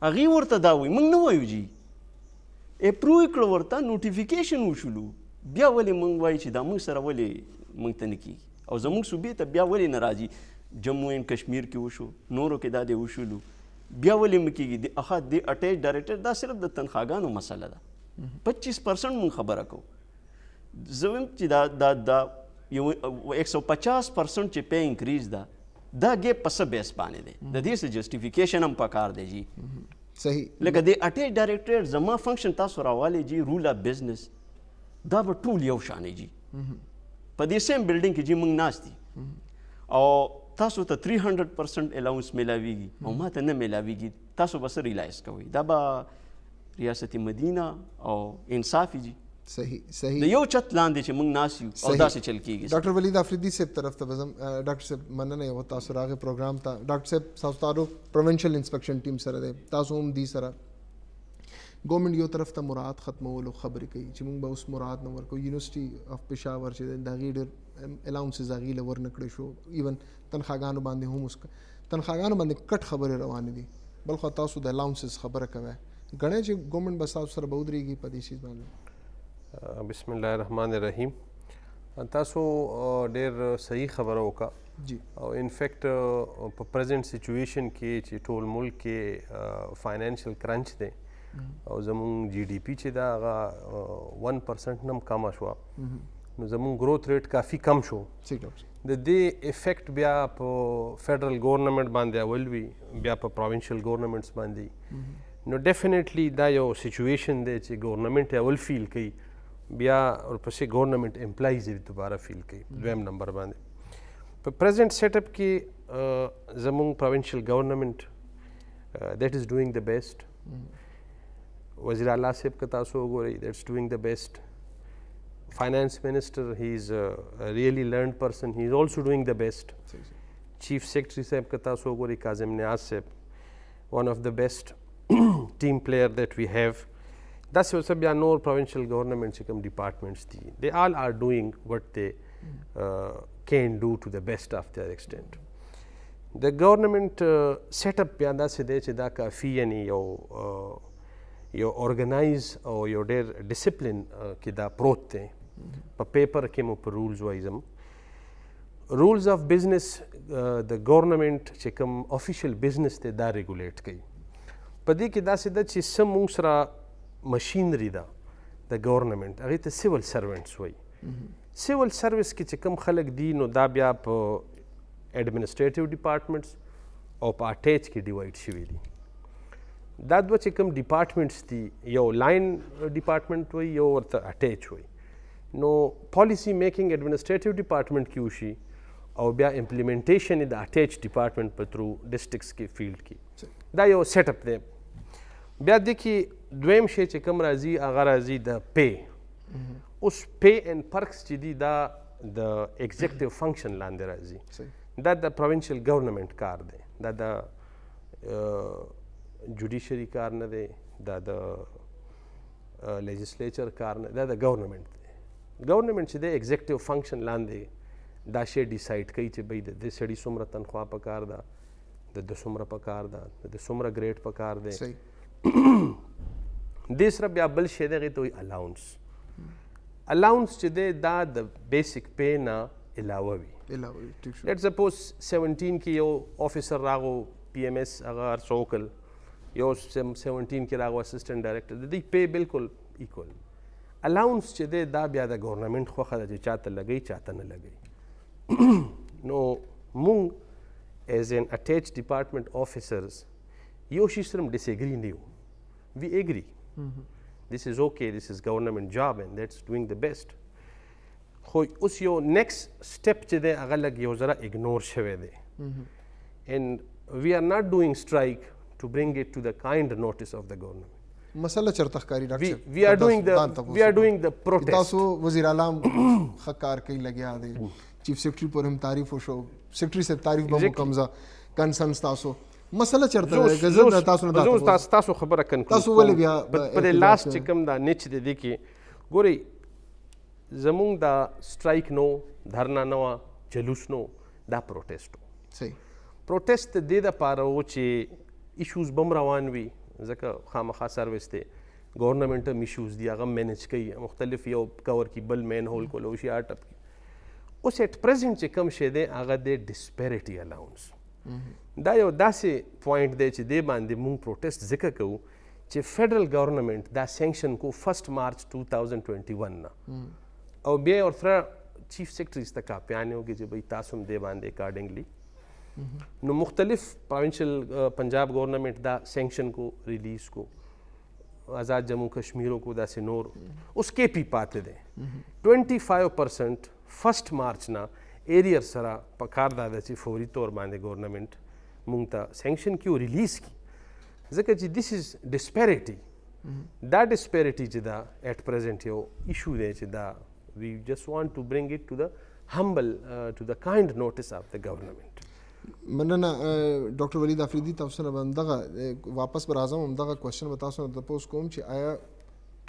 [SPEAKER 4] هغې ورته دا وایي موږ نه وایو جي اپروو یې کړه ورته نوټیفیکیشن وشولو بیا ولې موږ وایو چې دا موږ سره ولې موږ ته نه کیږي او زموږ صوبې ته بیا ولې نه راځي جموں اینڈ کشمیر کې وشو نورو کې دا دی وشولو بیا ولې مو کیږي د اټیچ ډایرکټر دا صرف د تنخواګانو مسله ده 25% مونږ خبره کوو زه وایم چې دا یو 150% چې پی انکریز ده دا ګیپ په څه بیس باندې دی د دې څه جسټیفیکیشن هم پکار دی جی.
[SPEAKER 1] صحیح.
[SPEAKER 4] لکه د اټیچ ډایرکټریټ زما فنکشن تاسو راوالی جی رول اف بزنس دا به ټول یو شانې جی په دې سیم بلډینګ کې جی موږ ناست دي او تاسو ته 300% الاونس میلاویږي او ما ته نه میلاویږي تاسو به څه ریلایز کوئ دا به ریاست مدینه او انصافي جی.
[SPEAKER 1] صحیح. صحیح.
[SPEAKER 4] د یو چت لاندې چې موږ ناست یو او داسې چل کیږي.
[SPEAKER 1] ډاکټر ولید افریدي صاحب طرف ته بزم ډاکټر صاحب مننه یو تاسو راغې پروګرام ته ډاکټر صاحب تاسو تعلق پروینشل انسپیکشن ټیم سره دی تاسو هم دی سره ګورنمنټ یو طرف ته مراعات ختمولو خبرې کوي چې موږ به اوس مراعات نه ورکو یونیورسټي اف پېښور چې د هغې ډېر الاونسز هغې له ورنکړی شو ایون تنخواګانو باندې هم اوس تنخواګانو باندې کټ خبرې روانې دي بل خو تاسو د الاونسز خبره کوئ ګڼئ چې ګورنمنټ به تاسو سره به ودرېږي په دې چیز باندې.
[SPEAKER 5] بسم الله الرحمن الرحیم تاسو ډېر صحیح خبره وکړه
[SPEAKER 1] جی
[SPEAKER 5] او انفیکټ په پریزنټ سچویشن کې چې ټول ملک کې فاینانشل کرنچ دی او زمونږ جی ډي پی چې دا هغه 1% نه هم کمه شوه نو زمونږ گروث ریټ کافي کم شو د دې افیکټ بیا په فیډرل گورنمنټ باندې اول وي بیا په پروینشل ګورنمنټس باندې نو ډیفینیټلی دا یو سچویشن دی چې ګورنمنټ اول فیل کوي بیا ورپسې ګورنمنټ امپلایز یې دوباره فیل کوي دویم نمبر باندې په پریزنټ سیټ اپ کې زمونږ پروینشل ګورنمنټ دیٹ از ډوینګ د بیسټ وزیر اعلیٰ صاحب کا تاسو وګورئ دیٹس ډوینګ د بیسٹ فائنانس منسٹر ہی از ریئلی لرنڈ پرسن ہی از آلسو ڈوئنگ دا بیسٹ چیف سیکرٹری صاحب کا تاسو وګورئ کاظم نیاز صاحب ون آف د بیسٹ ټیم پلیئر دیٹ وی هیو داسې اوسه بیا نور پروینشل ګورنمنټ چې کوم ډپارټمنټس دي دے آل آر ډوئنګ وٹ دے کین ډو ټو د بیسٹ آف دیئر ایکسټینٹ د ګورنمنټ سیټ اپ بیا داسې دی چې دا کافي یعنی یو ارګنایز او یو ډېر ډسپلن کې دا پروت دی په پیپر کې مو په رولز وایز هم رولز آف بزنس د ګورنمنت چې کوم افیشل بزنس دی دا ریګولیټ کوي. په دې کې داسې ده چې څه موږ سره مشینري ده د ګورنمنت هغې ته سیول سروینټس وایي. سیول سروس کې چې کوم خلک دي نو دا بیا په ایڈمنسټریټیو ډپارټمنټس او په اټیچ کې ډیوایډ شوي دي. دا دوه چې کوم ډپارټمنټس دي یو لاین ډپارټمنټ وایي یو ورته اټیچ وایي. نو پالیسی میکینګ ایڈمنسټریټیو ډپارټمنټ کې وشي او بیا امپلیمنټیشن یې د اټیچ ډپارټمنټ په تھرو ډسټرکټس کې فیلډ کې. دا یو سیټ اپ دی. بیا د کې دویم شی چې کوم راځي هغه راځي د پے. اوس پے اینڈ پرکس چې دي دا د ایگزیکټیو فنکشن لاندې راځي. دا د پروینشل ګورنمنٹ کار دی. دا د جوډیشري کار نه دی. دا د لیجسلیچر کار نه دا د ګورنمنٹ دی. ګورنمنٹ چې دی ایگزیکټیو فنکشن لاندې دا شی ډیسایډ کوي چې بھئی د دې سړي څومره تنخوا پکار ده د ده څومره پکار ده د ده څومره ګریډ پکار دی. دې سره بیا بل شی دی هغې ته وایي الاونس. الاونس چې دی دا د بیسک پے نه علاوه وي. لیټ سپوز 17 کې یو آفیسر راغو پی ایم ایس هغه هر څه وکړل یو 17 کې راغو اسسټنټ ډایرکټر د دې پے بالکل ایکول. الاونس چې دی دا بیا د ګورنمنټ خوښه ده چې چاته لګوي چاته نه لګوي. نو مونږ ایز این اټیچ ډپارټمنټ آفیسرز یو شي سره ډس ایګري نه یو. وی ایګري this is okay, this is government job and that's doing the best. خو اوس یو نیکسٹ سټپ چې دی هغه لږ یو ذره اګنور شوی دی. and we are not doing strike to bring it to the kind notice of the government.
[SPEAKER 1] مسله چرته ښکاري ډاکټر صاحب.
[SPEAKER 5] we are doing the protest.
[SPEAKER 1] تاسو وزیر اعظم ښه کار کوي لګیا دی. چیف سیکرټري پر هم تعریف وشو. سیکرټري صاحب تعریف به مو کمزه کنسرنس تاسو مسله چرته غزل تاسو نه
[SPEAKER 5] تاسو خبره کنکلود
[SPEAKER 1] تاسو ولې بیا
[SPEAKER 5] په دې لاست چې کوم دا نیچ دی کې ګورئ زمونږ دا سټرایک نو دھرنا نه وه جلوس نو دا پروټیسټ و.
[SPEAKER 1] صحیح.
[SPEAKER 5] پروټیسټ د دې دپاره و چې ایشوز به هم روان وي ځکه خامخا سروس دی ګورنمنټ هم ایشوز دي هغه مینیج کوي مختلف یو کور کي بل مین هول کولو شي اټپ کي. اوس ایټ پرزنټ چې کوم شی دی هغه دی ډسپیرټي الاونس. دا یو داسې پوینټ دی چې دې باندې مونږ پروټیسټ ذکر کوو چې فیډرل ګورنمنټ دا سینکشن کو 1 مارچ 2021 نه او بیا ورسره چیف سیکرټریز ته کاپیانې وکړي چې بھئی تاسو هم دې باندې اکارډنګلی نو مختلف پروینشل پنجاب ګورنمنٹ دا سینکشن کو ریلیز کو آزاد جموں کشمیروں کو داسې نور اوس کې پی پاتې دی 25% 1 مارچ نه ایریر سره په کار دا ده چې فوري طور باندې ګورنمنټ مونږ ته سینکشن کیو ریلیز کی ځکه چې دیس از ډسپیریټي. دا ډسپیریټي چې دا ایټ پرزنټ یو ایشو دی چې دا وی جسٹ وانټ ټو برنګ اټ ټو د humble to the kind notice of the government.
[SPEAKER 1] مننه ډاکټر ولید افریدي تاسو نه دغه واپس بر اعظم دغه کوېسچن به تاسو نه تاسو کوم چې آیا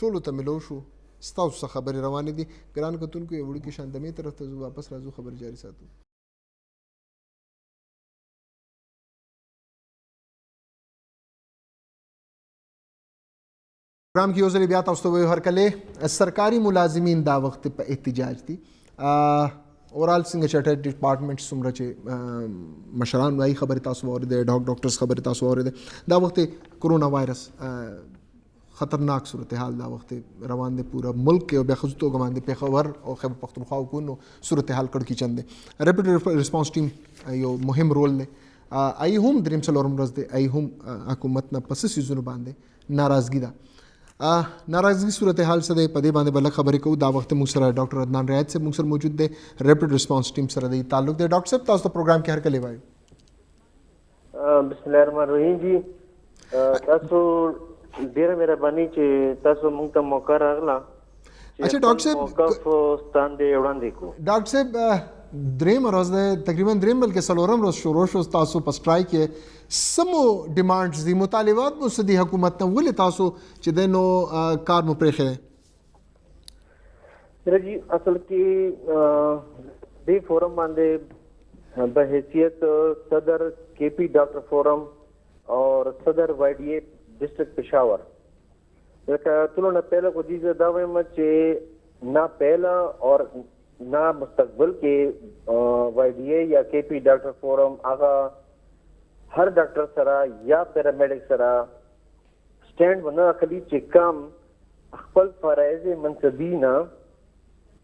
[SPEAKER 1] ټولو ته ملو شو ستاسو څخه خبرې روانې دي ګران کتونکو یو وړوکې شاندمې طرف ته واپس راځو خبرې جاري ساتو. پروګرام کې یو ځل بیا تاسو ته وایو هرکله سرکاري ملازمین دا وخت په احتجاج دي اورال څنګه چې ډپارټمنټ څومره چې مشران وايي خبرې تاسو واورېدې ډاکټرز خبرې تاسو واورېدې دا وخت کرونا وایرس خطرناک صورتحال دا وخت روان دی پورا ملک کې او بیا خصوص توګه باندې پیښور او خیبر پختونخوا حکومت صورتحال کړکېچن دی. ریپډ ریسپانس ټیم یو مهم رول دی. ای هم دریم څلورم ورځ دی ای هم حکومت نه پس سیزونو باندې ناراضګي ده. ناراضګي صورتحال څه دی په دې باندې بل خبرې کوو. دا وخت موږ سره ډاکټر عدنان رعایت صاحب موږ سره موجود دی ریپډ ریسپانس ټیم سره دی تعلق دی. ډاکټر صاحب تاسو ته پروګرام کې هرکله وایو.
[SPEAKER 6] بسم الله الرحمن الرحیم. جی تاسو ډیره مهرباني چې تاسو موږ ته موقع راغله.
[SPEAKER 1] اچھا ډاکټر صاحب
[SPEAKER 6] موقف ستاندې وړاندې کو.
[SPEAKER 1] ډاکټر صاحب دریم ورځ دی تقریبا دریم بلکې څلورم ورځ شروع شو تاسو په سټرایک کې سمو ډیمانډز دي مطالبات مو څه دي حکومت ته ولې تاسو چې دی نو کار مو پرېښی دی؟
[SPEAKER 6] جی اصل کې دې فورم باندې په حیثیت صدر کے پی ڈاکٹر فورم اور صدر وائی ڈی اے ڈسٹرکٹ پشاور ټولو نه پہله کو دې دا وایم چې نه پہله اور ना मुस्तकबिल के YDA या KP doctor forum आगा हर डॉक्टर सरा या पैरामेडिक सरा स्टैंड बना खली चिकम अखपल फराइज मनसबीना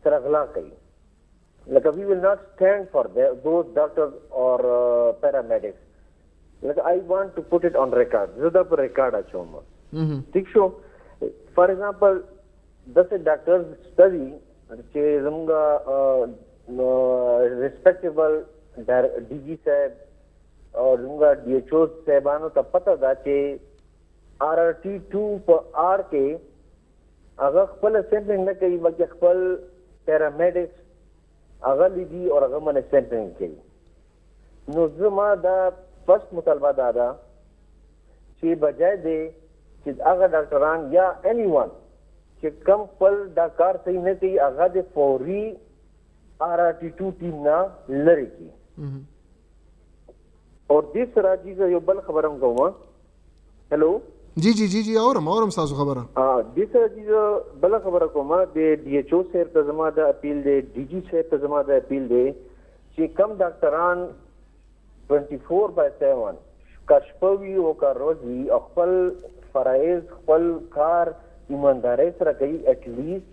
[SPEAKER 6] सरा गला कई like we will not stand for those doctors or paramedics like I want to put it on record ज़्यादा पर record achoma ठीक show for example 10 doctors study che zamga respectable DG साहब और zamga DHO साहबानो का पता था कि RRT2 पर R के अगर खपल सैंपलिंग न कई बल्कि खपल पैरामेडिक्स अगर लीदी और अगर मैंने सैंपलिंग की नो ज़मा दा फर्स्ट मुतालबा दादा कि बजाय दे कि अगर डॉक्टरान या एनीवन कि कम पल डाकार सही न कई अगर दे फौरी RRT2 टीम ना लड़े की और दूसरा चीज यो बल खबर हम कहूँ हेलो
[SPEAKER 1] जी जी जी जी और हम सासु खबर
[SPEAKER 6] दूसरा चीज बल खबर कहूँ दे DHO से तजमा दा अपील दे DG से तजमा दा अपील दे कि कम डॉक्टरान 24/7 कशपवी ओ का रोजी अखपल फराइज खपल कार ईमानदारी से कई at least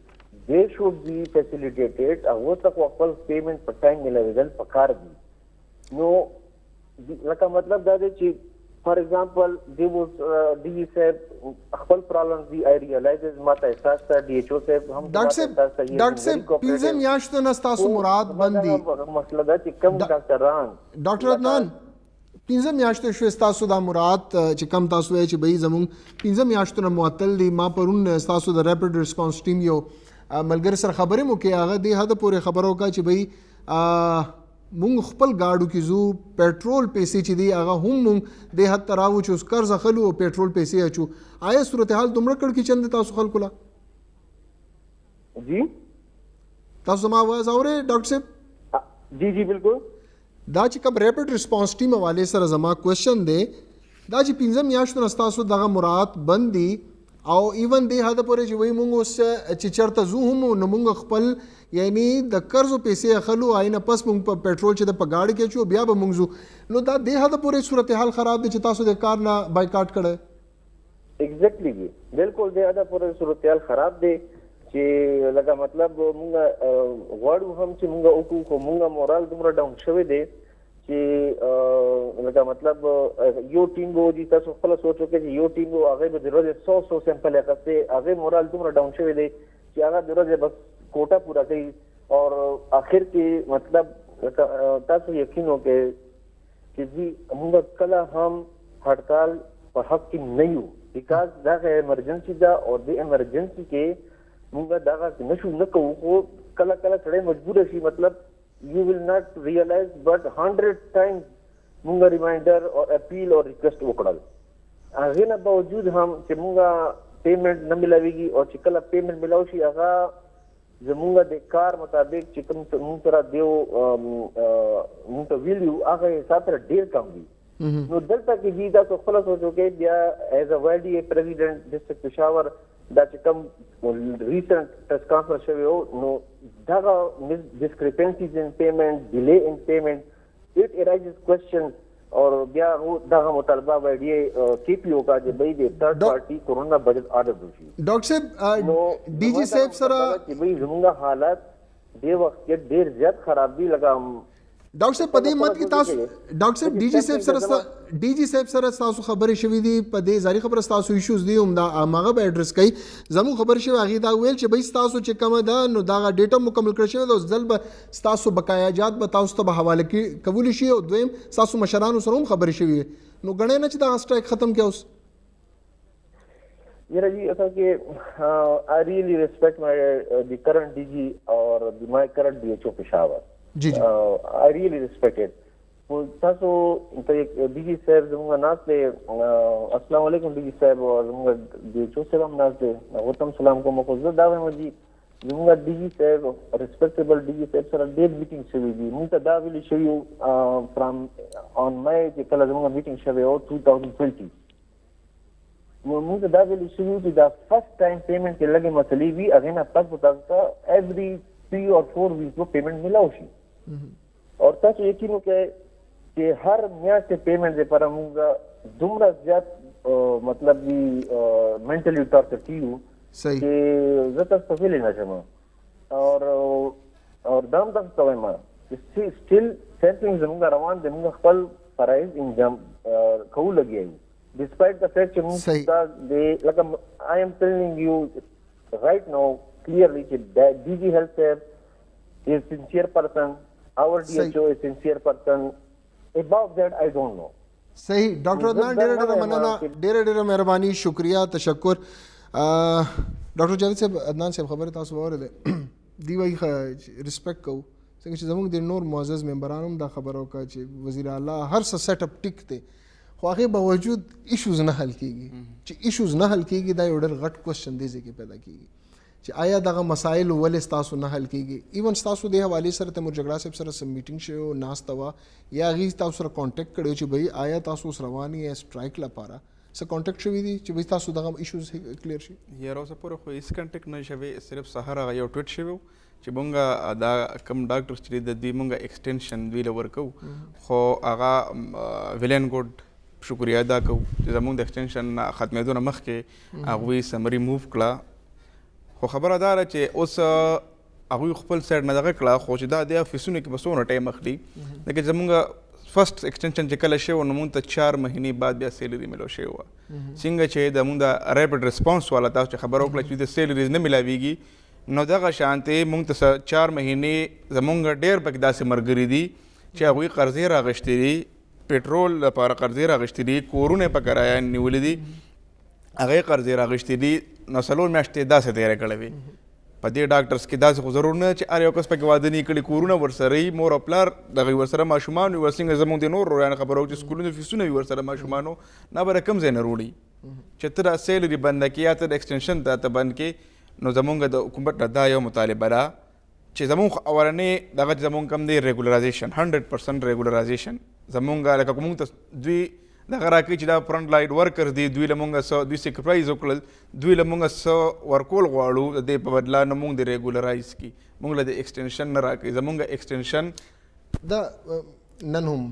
[SPEAKER 6] they should be facilitated वो तक अखपल पेमेंट पर टाइम मिलेगा पकार दी नो लका मतलब दादे ची for example they was DG से अखपल प्रॉब्लम दी आई रियलाइज माता एहसास था DHO से हम
[SPEAKER 1] डॉक्टर से पिंजम याश तो नस्तासु मुराद बंदी
[SPEAKER 6] मसला दा ची कम डॉक्टरान
[SPEAKER 1] डॉक्टर अदनान पिंजम मियाश्तो शो स्तासु दा मुराद ची कम तासु है ची भाई जमुंग पिंजम मियाश्तो न मुअत्तल दी मा परुन स्तासु दा रैपिड रिस्पांस टीम यो मलगर सर खबरें मुके आगा दे हद पूरे खबरों का ची भाई मुंग खपल गाड़ू की जू पेट्रोल पैसे ची दी आगा हम मुंग दे हद तरावु चुस कर्ज खलु और पेट्रोल पैसे अचू आया सूरत हाल तुमरा कड़ की चंद तासु खल कुला
[SPEAKER 6] जी
[SPEAKER 1] तासु जमा आवाज आवरे डॉक्टर साहब
[SPEAKER 6] जी जी बिल्कुल
[SPEAKER 1] दाची कब रैपिड रिस्पांस टीम वाले सर जमा क्वेश्चन दे दाची पिंजम याश्तो नस्तासु दगा मुराद बंदी आओ इवन दे हद पोरे जी वही मुंग उस चिचरता जू हम नमुंग खपल यानी द कर्ज पैसे अखलू आईना पस मुंग पेट्रोल चे द पगाड़ के चो ब्या मुंग जू नो दा दे हद पोरे सूरत हाल खराब दे चितासु दे कार ना बाइकाट करे
[SPEAKER 6] एग्जैक्टली जी बिल्कुल दे हद पोरे सूरत हाल खराब दे कि लगा मतलब मुंगा वाडू हम चे मुंगा ओकू को मुंगा मोरल तुमरा डाउन शवे दे कि लगा मतलब यो टीम गो जी तसो फल सोचो के यो टीम गो आगे में जरूरत 100 सैंपल है कसे आगे मोरल तुमरा डाउन शवे दे कि आगे जरूरत है बस कोटा पूरा कई और आखिर की मतलब तसो यकीन हो के कि जी मुंगा कला हम हड़ताल पर हक की नहीं हो बिकॉज दैट इमरजेंसी दा और द इमरजेंसी के मुंगा दागा कि नशु न को कला कला खड़े मजबूर है मतलब you will not realize but 100 times मुंगा रिमाइंडर और अपील और रिक्वेस्ट वकड़ल आगे ना बावजूद हम कि मुंगा पेमेंट न मिलावेगी और चिकला पेमेंट मिलावशी आगा जमुंगा देकार मुताबिक चिकन मुंग तरह देव मुंग तो वैल्यू आगा हिसाब तरह डेढ़ कम दी नो दलता की जीता तो खलस हो चुके या as a YDA president district Peshawar दा चिकम recent press conference show no daga discrepancies in payment delay in payment it arises questions और क्या वो दागा मुतालबा YDA KPO का जो भाई दे third party corona budget order दूसरी
[SPEAKER 1] डॉक्टर साहब DG साहब सरा
[SPEAKER 6] कि भाई जमुंगा हालात दे वक्त के देर ज्यादा खराबी लगा
[SPEAKER 1] डॉक्टर साहब पदे मत की तासु डॉक्टर साहब DG साहब सर तासु खबर शवी दी पदे जारी खबर तासु इश्यूज दी उमदा मागब एड्रेस कई जमु खबर शवी आगी दा वेल च भाई तासु च कम दा नो दा डेटा मुकम्मल कर शवी दो जल्ब तासु बकाया जात बताउस तब हवाले की कबूल शी और दोम तासु मशरान सरोम खबर शवी नो गणे न च दा स्ट्राइक खत्म किया उस
[SPEAKER 6] मेरा जी ऐसा कि I really respect my the current DG और माय करंट DHO पेशावर
[SPEAKER 1] जी जी
[SPEAKER 6] I really respect it. वो तासो तो एक DG साहब जमुंगा नाच ले अस्सलाम वालेकुम DG साहब और जमुंगा DHO साहब हम नाच ले वतम सलाम को मकोज़ दावे मजी जमुंगा DG साहब respectable DG साहब सर डेट मीटिंग शवी दी मुंता दाविली शवी from on my के कल जमुंगा मीटिंग शवी हो 2020 मुंता दाविली शवी थी द फर्स्ट टाइम पेमेंट के लगे मसली भी अगेन अब तक बता every 3 और 4 वीक में पेमेंट मिलाओ शी और तक यकीन होके कि हर मियाद से पेमेंट दे पर मुंगा दुमरा ज्यादा मतलब भी मेंटली टॉर्चर कियो
[SPEAKER 1] सही
[SPEAKER 6] कि जता तफील ना शमा और दाम तक तवे मा स्टिल सेंटिंग जमुंगा रवान दे मुंगा खपल फराइज इंजाम खऊ लगी है डिस्पाइट द फैक्ट
[SPEAKER 1] सही।
[SPEAKER 6] मुंगा दे like I am telling you right now clearly that DG Health is sincere person, our
[SPEAKER 1] सही।
[SPEAKER 6] DHO is sincere person. Above that I don't know.
[SPEAKER 1] सही डॉक्टर अदनान डेरा डेरा मेहरबानी शुक्रिया तशक्कुर डॉक्टर जावेद साहब अदनान साहब खबर तासु वारे दी वही रिस्पेक्ट को څنګه چې زموږ د نور معزز ممبرانو هم دا خبره وکړه چې وزیر اعلی هر څه سیټ اپ ټیک دی خو هغه باوجود ایشوز نه حل کیږي چې ایشوز نه حل کیږي دا یو ډېر غټ کوېسچن دی چې پیدا کیږي چې آیا دغه مسایل ولې تاسو نه حل کیږي ایون تاسو د حواله سره تیمور جګړه صاحب سره سم میټینګ شوی ناست وا یا غي تاسو سره کانټیکټ کړو چې بھئی آیا تاسو رواني یا سټرایک لپاره څه کانټیکټ شوی دي چې بھئی تاسو دغه ایشوز کلیر شي
[SPEAKER 2] یاره اوسه پورې خو هیڅ کانټیکټ نه شوی صرف سهار هغه یو ټویټ شوی چې مونږه دا کم ډاکټر چې د دوی مونږه ایکسټینشن دوی له ورکو خو هغه ویلن ګوډ شکریہ ادا کوو چې زموږ د ایکسټینشن ختمېدو نه مخکې هغوی سمري موو کړه خو خبره دا ده چې اوس هغوی خپل سایډ نه دغه کړه خو چې دا د افیسونو کې به څومره ټایم اخلي لکه زموږ فرست ایکسټینشن چې کله شوی نو مونږ ته 4 مهینې بعد بیا سیلري ملو شوی وه څنګه چې د مونږ د ریپډ ریسپانس والا تاسو چې خبره وکړه چې د سیلریز نه ملاویږي نو دغه شانتې مونږ ته 4 مهینې زمونږ ډېر پکې داسې ملګري دي چې هغوی قرضې راغشتي دي پټرول لپاره قرضې راغشتي دي کورونه په کرایه نیولي دي هغې قرضې راغشتي دي نو 4 میاشتې داسې تېرې کړې وي په دې ډاکټرس کې داسې خو ضرور نه چې هر یو کس پکې واده نه کړي کورونه ورسره وي مور او پلار دغه ورسره ماشومان وي څنګه زموږ د نور رویانو خبره وکړو چې سکولونو فیسونه وي ورسره ماشومانو نه به کوم ځای نه روړي چې ته دا سیلري بنده کړې یا ته د ایکسټینشن ته بند کړې نو زمونږ د حکومت نه دا یو مطالبه ده چې زمونږ اولنې دغه چې زمونږ کم دی ریګولرایزیشن 100% ریګولرایزیشن زمونږ لکه کوم ته دوی دغه راکړي چې دا فرنټ لاین ورکر دي دوی له مونږ دوی سیکریفایز وکړل دوی له مونږ ورکول غواړو د دې په بدله نه مونږ د ریګولرایز کړي مونږ له د ایکسټینشن نه راکړي زمونږ ایکسټینشن
[SPEAKER 1] دا نن هم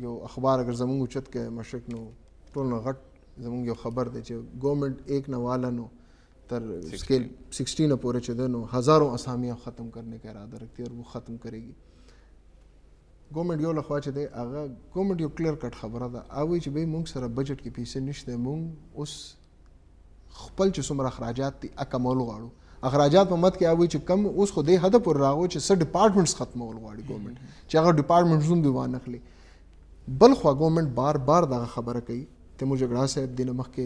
[SPEAKER 1] یو اخبار اگر زمونږ اوچت کې مشرق نو ټول نه غټ زمونږ یو خبر دی چې گورنمنٹ ایک نه والا نو تر اسکیل 16 پورے چھ دنو ہزاروں اسامیاں ختم کرنے کا ارادہ رکھتی ہے اور وہ ختم کرے گی گورنمنٹ یو لخوا چھ دے اغا گورنمنٹ یو کلیئر کٹ خبره ده اوی چې به مونږ سره بجټ کې پیسې نشته مونږ اوس خپل چې څومره اخراجات دي اکمول غواړو اخراجات په مت کې اوی چې کم اوس خو دې هدف پر راغو چې سر ډپارټمنټس ختمول غواړي گورنمنٹ چې هغه ډپارټمنټس هم دی وانه خلی بل خو گورنمنٹ بار بار دا خبره کوي تیمور جګړه صاحب دینه مخ کې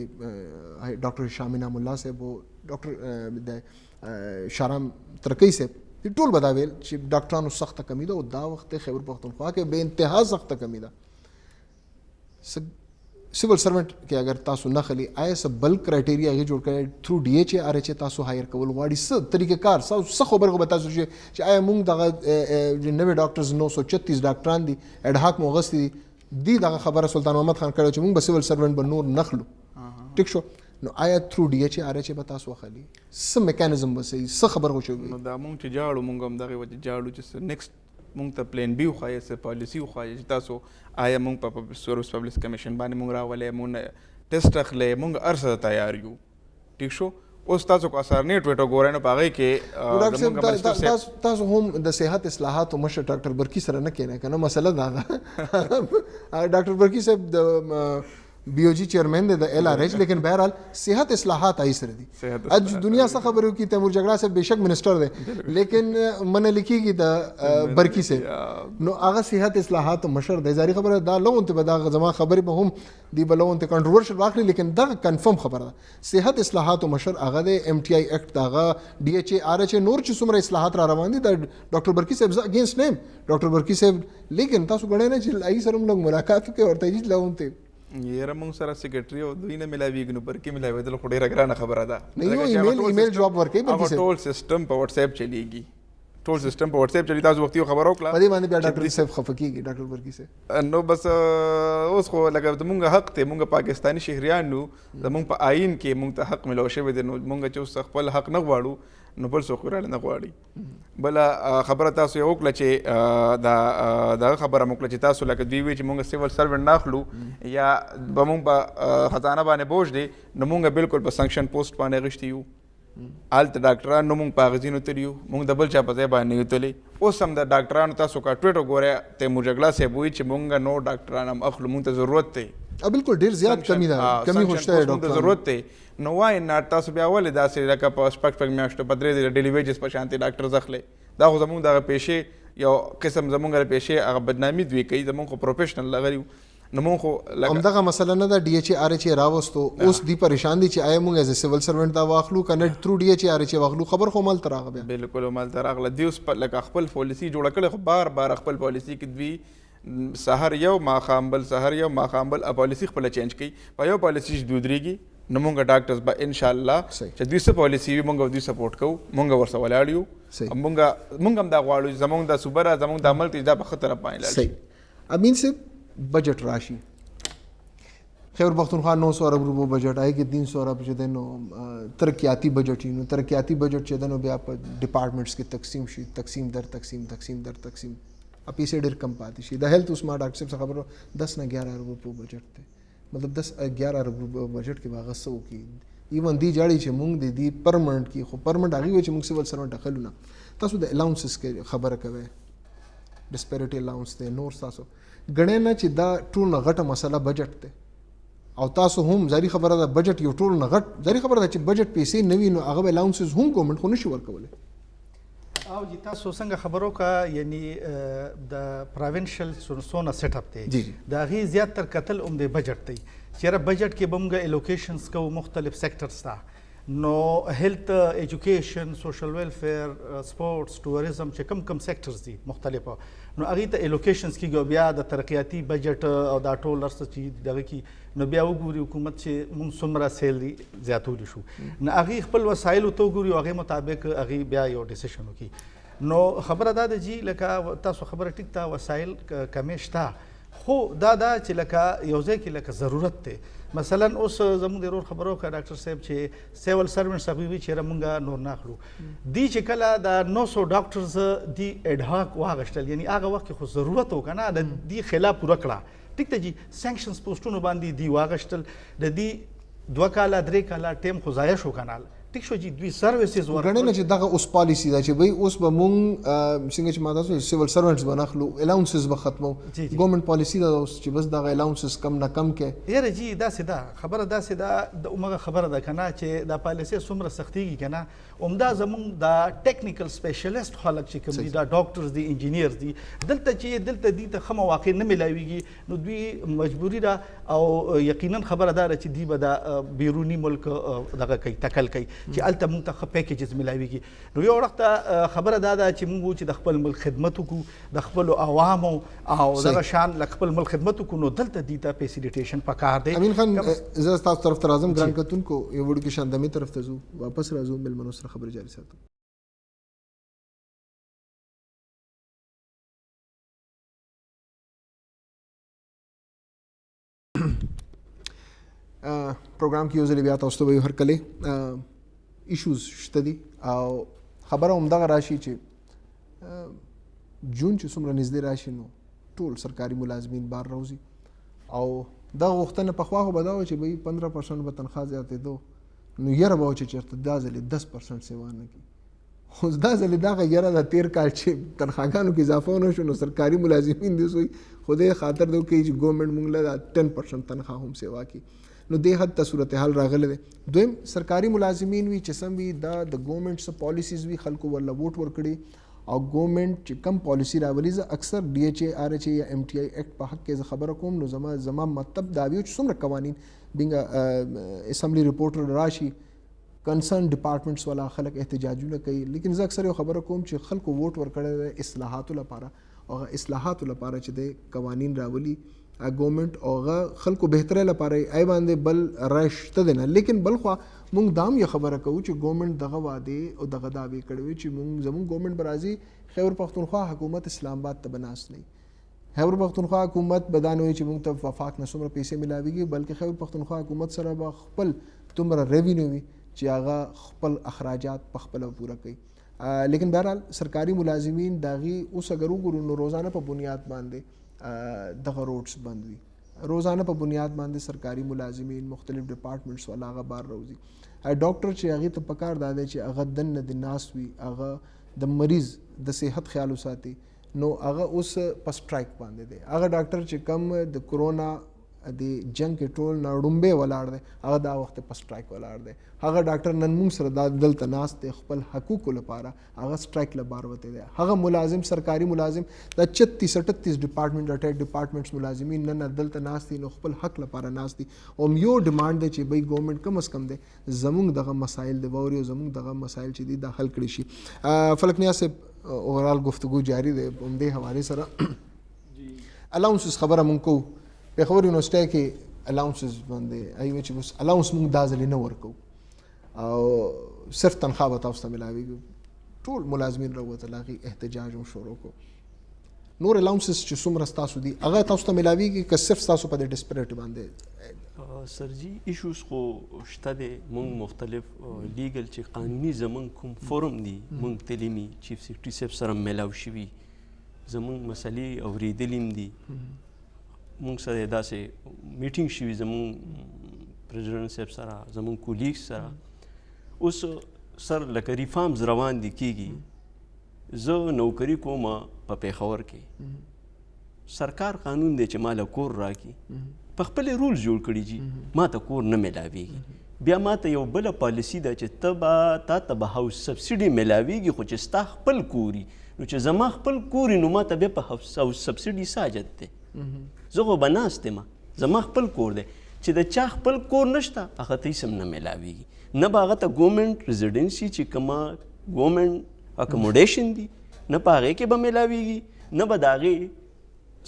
[SPEAKER 1] ډاکټر شامل نام الله صاحب او ډاکټر شارام ترکی صاحب ټول بداویل چې ډاکټرانو سخت کمی ده او دا وخت خیبر پختونخوا کې به انتها سخت کمی ده سیول سروینټ کې اگر تاسو نه خلی آیا سب بل کرایټیریا غي جوړ کړئ تھرو ډي ایچ ار ایچ تاسو هایر کول غواړي څه طریقې کار څه خبر غو تاسو چې آیا موږ دغه نوې ډاکټرز 936 ډاکټران دي اډ هاک موغستی دی دغه خبره سلطان محمد خان کړو چې موږ به سیول سروینټ به نور نخلو ټیک شو نو آیا تھرو ډي ایچ ار ایچ به تاسو خلی څه میکانیزم وسې څه خبر غو شو
[SPEAKER 2] نو دا مونږ چې جاړو مونږ هم دغه وجه جاړو چې نیکسټ مونږ ته پلان بی خو یې پالیسی خو یې تاسو آیا مونږ په سروس پبلش کمیشن باندې مونږ راولې مونږ ټیسټ اخلې مونږ ارسه تیار یو ټیک شو اوس تاسو کو اثر نه ټویټو ګورئ نو پاغې کې
[SPEAKER 1] تاسو هم د صحت اصلاحات او مشر ډاکټر برکی سره نه کینې کنه مسله دا ده ډاکټر برکی صاحب د بی او جی چیئرمین دی د ایل آر ایچ لیکن بہرحال صحت اصلاحات آئی سره دي اج دنیا څخه خبرو کی تیمور جګړه صاحب بشک منسٹر دی لیکن من لیکي کی د برکی سے نو هغه صحت اصلاحات مشر دی زاری خبره دا لون ته دا زما خبرې به هم دی بلون ته کنټروورشل واخلي لیکن دا کنفرم خبره ده صحت اصلاحات مشر هغه د ایم ټی آی ایکټ داغه ډي ایچ آر ایچ نور چې څومره اصلاحات را روان دي د ډاکټر برکی صاحب اگینسٹ نیم ډاکټر برکی صاحب لیکن تاسو غړې نه چې ای سره موږ ملاقات کوي ورته چې لون ته
[SPEAKER 2] یاره مونږ سره سیکرټري او دوی نه ملاویږي نو برکې ملاوېدل خو ډېره ګرانه خبره ده
[SPEAKER 1] نه یو ایمیل جواب ورکوي
[SPEAKER 2] هغه ټول سیسټم په واتس اپ چلیږي ټول سیستم په واتس اپ چلی تاسو وختي خبر وکړه
[SPEAKER 1] په دې باندې بیا ډاکټر صاحب خفه کیږي ډاکټر ورکی صاحب
[SPEAKER 2] نو بس اوس خو لکه زمونږ حق ته مونږ پاکستاني شهریان نو زمونږ په آئین کې مونږ ته حق ملو شوی دی نو مونږ چې اوس خپل حق نه غواړو نو بل څوک راله نه غواړي بل خبره تاسو یې وکړه چې دا خبره مو وکړه چې تاسو لکه دوی وی چې مونږ سیول سروینټ ناخلو یا به مونږ په خزانه باندې بوج دی نو مونږ بالکل په سنکشن پوسټ باندې غشتي یو هلته ډاکټران نو مونږ په غزینو تلیو مونږ د بل چا په ځای باندې یوتلې اوس هم د ډاکټرانو تاسو کا ټویټر ګوره تیمور جګړه صاحب وایي چې مونږ نو ډاکټران هم اخلو مونږ ته ضرورت دی
[SPEAKER 1] بالکل ډیر زیات کمی ده کمی خوشته
[SPEAKER 2] ډاکټر ضرورت دی نو وای نه تاسو بیا ولې داسې لکه په شپږ میاشتو په درې د ډیلی ویجز په شانتي ډاکټر ځخلې دا خو زمونږ دغه پیشې یو قسم زمونږ د پیشې هغه بدنامي دوی کوي زمونږ خو پروفیشنل لغړي نو مونږ خو
[SPEAKER 1] همدغه مسله نه ده ډي ایچ آر ایچ راوستو اوس دی پریشان دي چې آیا مونږ ایز سیول سروینټ دا واخلو کنه تھرو ډي ایچ آر ایچ واخلو خبر خو مل تراغه بیا
[SPEAKER 2] بالکل مل تراغله دی اوس لکه خپل پالیسی جوړ کړي خو بار بار خپل پالیسی کې دوی سحر یو ماښام بل سحر یو ماښام بل پالیسی خپل چینج کړي په یو پالیسی چې دوی درېږي نو مونږ ډاکټرز به ان شاء الله چې دوی څه پالیسی وي مونږ دوی سپورټ کوو مونږ ورسره ولاړ یو مونږ هم دا غواړو زمونږ د صوبه زمونږ د عمل ته دا په خطر باندې لاړ
[SPEAKER 1] صحیح امین صاحب بجٹ راشی خیبر پختونخوا 900 ارب روپو بجٹ آئے کہ 300 ارب چې دنو ترقیاتی بجٹ نو ترقیاتی بجٹ چې دنو بیا په ډپارټمنټس کې تقسیم شي تقسیم در تقسیم اپی سے ډیر کم پاتې شي د هیلث اوس ما ډاکټر صاحب خبرو 10 نه 11 ارب روپو بجٹ ته مطلب 10-11 ارب روپو بجٹ کې واغ سو کې ایون دی جاړي چې مونږ دی پرمننٹ کې خو پرمننٹ هغه چې مونږ سیول سروینټ اخلو تاسو د الاونسز کې خبره کوي ډسپیریټي الاونس ته نور تاسو غنې نه چې دا ټول غټه مسله بجٹ ته او تاسو هم ځاری خبره ده بجٹ یو ټول نه غټ ځاری خبره ده چې بجٹ پیسې نوي نو هغه الاونسز هم ګورنمنت خو نشي ورکولای
[SPEAKER 3] او جی تاسو څنګه خبرو کا یعنی د پروینشل سونه سیټ اپ دی دا غي زیات تر قتل د بجٹ دی چیرې بجٹ کې بمګه الوکیشنز کو مختلف سیکټرز تا نو هیلث ایجوکیشن سوشل ویلفیر سپورټس ټوریزم چې کم سیکټرز دي مختلفه نو هغه ته الوکیشنز کې بیا د ترقیاتی بجٹ او دا ټول ارڅ چې دغه کې نو بیا وګوري حکومت چې مونږ څومره سیلري زیاتول شو نو هغه خپل وسایل ته وګوري هغه مطابق هغه بیا یو ډیسیژن وکړي نو خبره دا ده جی لکه تاسو خبره ټیک تا وسایل کمې شته خو دا چې لکه یو ځای کې لکه ضرورت ته مثلا اوس زموږ د رور خبرو کا ډاکټر صاحب چې سیول سروینټ صاحب وی چې مونږه نور ناخلو دی چې کله د 900 ډاکټرز دی اډهاک واغشتل یعنی هغه وخت خو ضرورت وکنه د دی خلاف پوره کړه ټیک ته جی سانکشنز پوسټونو باندې دی واغشتل د دی 2 کاله 3 کاله ټیم خو ضایع شو کنال ټیک شو جی دوی سرویسز
[SPEAKER 1] ورکړل چې دغه اوس پالیسی دا چې وای اوس به مونږ څنګه چې ماده سیول سروینټس بناخلو الاونسز به ختمو ګورنمنت پالیسی دا اوس چې بس دغه الاونسز کم نه کم کې
[SPEAKER 3] یاره جی دا سیدا خبره دا سیدا د عمره خبره ده کنه چې دا پالیسی څومره سختيږي کنه عمده زمونږ دا ټیکنیکل سپیشلیست خلک چې کوم دي دا ډاکټرز دي انجینیرز دي دلته دي ته خمه واقع نه ملاويږي نو دوی مجبوری ده او یقینا خبره ده چې دی به دا بیرونی ملک دغه کوي تکل کوي چې الته موږ ته پیکیجز ملاويږي نو یو وخت خبره دا ده چې موږ چې د خپل ملک خدمت وکړو د خپل عوامو او دغه شان د خپل ملک خدمت وکړو نو دلته دي ته فیسیلیټیشن پکار دی
[SPEAKER 1] امین خان زه تاسو طرف ته راځم ګران کتونکو یو وړو کې شاندامي طرف ته ځو واپس راځو ملمنو سره خبر جاری ساتو پروګرام کې یو ځل بیا تاسو ته هر کله ایشوز شته دي او خبره همدغه راشي چې جون چې څومره نږدې راشي نو ټول سرکاري ملازمین بار راوځي او دا غوښتنه پخوا خو به دا وه چې به 15% به تنخوا زیاتېدو نو یره به و چې چېرته دا ځلې 10% سیوا نه کړي خو دا ځلې دغه یره د تېر کال چې تنخواګانو کې اضافه ونه شو نو سرکاري ملازمین دې سوی خدای خاطر دو کوي چې ګورنمنټ موږ له 10% تنخوا هم سیوا کړي نو دې حد ته صورتحال راغلی دی دویم سرکاري ملازمین وي چې سم وي دا د ګورنمنټ څه پالیسیز وي خلکو ورله ووټ ورکړي او ګورنمنټ چې کم پالیسی راولي زه اکثر ډي ایچ اے آر ایچ اے یا ایم ټي آی ایکټ په حق کې زه خبره کوم نو زما مطلب دا وي چې څومره قوانین بینګ اسمبلی رپورټر راشي کنسرن ډپارټمنټس والا خلک احتجاجونه کوي لیکن زه اکثر یو خبره کوم چې خلکو ووټ ورکړی دی اصلاحاتو لپاره او اصلاحاتو لپاره چې د قوانین راولي ګورنمنت او هغه خلکو بهترۍ لپاره ای باندې بل رای شته دی نه. لیکن بل خوا مونږ دا هم یې خبره کوو چې ګورنمنت دغه وعدې او دغه دعوې کړې وي چې زموږ ګورنمنت به راځي خیبر پښتونخوا حکومت اسلام آباد ته به ناست نه وي. خیبر پښتونخوا حکومت به دا نه وي چې مونږ ته وفاق نه څومره پیسې ملاویږي، بلکې خیبر پښتونخوا حکومت سره به خپل دومره ریونیو وي چې هغه خپل اخراجات په خپله پوره کوي. لیکن بهرحال سرکاري ملازمین د هغې اوس اگر وګورو نو روزانه په بنیاد باندې دغه روډس بند وي، روزانه په بنیاد باندې سرکاري ملازمین مختلف ډپارټمنټس والا هغه بار راوځي. ډاکټر چې هغې ته پکار دا دی چې هغه دننه د ناست وي، هغه د مریض د صحت خیال وساتي، نو هغه اوس په سټرایک باندې دی. هغه ډاکټر چې کم د کرونا د جنگ کې ټول نه ړومبی ولاړ دی، هغه دا وخت په سټرایک ولاړ دی. هغه ډاکټر نن موږ سره دا دلته ناست دی، خپل حقوقو لپاره هغه سټرایک له بار وتی دی. هغه ملازم سرکاري ملازم د 36-38 ډپارټمنټ اټیک ډپارټمنټس ملازمین نن دلته ناست دي، نو خپل حق لپاره ناست دي. او یو ډیمانډ دی چې بای ګورنمنت کم از کم دی زموږ دغه مسایل دی ووري او زموږ دغه مسایل چې دي دا حل کړي شي. فلک نیاز صاحب اوورال گفتگو جاری دی همدې حوالې سره. الاونسز خبره مونږ کوو پېښور یونیورسټۍ کې الاونسز باندې ایوه چې بس الاونس مونږ دا ځلې نه ورکوو او صرف تنخوا به تاسو ته ملاویږي. ټول ملازمین راووتل، هغې احتجاج هم شروع کړو. نور الاونسز چې څومره ستاسو دي هغه تاسو ته ملاویږي که صرف ستاسو په دې ډسپریټ باندې؟
[SPEAKER 4] سرجي ایشوز خو شته دی. مونږ مختلف لیګل چې قانوني زمونږ کوم فورم دي مونږ تللي چیف سیکرټري صاحب سره میلاو شوي، زمونږ مسلې اورېدلي هم دي. مونږ سره داسې میټینګ شوي زمونږ پریزیډنټ صاحب سره، زمونږ کولیګ سره. اوس سر لکه ریفارمز روان دي کېږي. زه نوکري کوم په پېښور کې، سرکار قانون دی چې ماله کور راکړي، په خپل رولز جوړ کړي جي ما ته کور نه ملاویږي. بیا ما ته یو بله پالیسي ده چې تا ته به هاوس سبسیډي ملاویږي، خو چې ستا خپل کوري، نو چې زما خپل کوري نو ما ته بیا په هاوس سبسیډي څه حاجت دی؟ زه خو به ناست یم، زما خپل کور دی. چې د چا خپل کور نشته هغه ته هېڅ هم نه میلاویږي، نه به هغه ته ګورنمنټ ریزیډنسي چې کومه ګورنمنټ اکوموډیشن دي نه په هغې کې به میلاویږي، نه به د هغې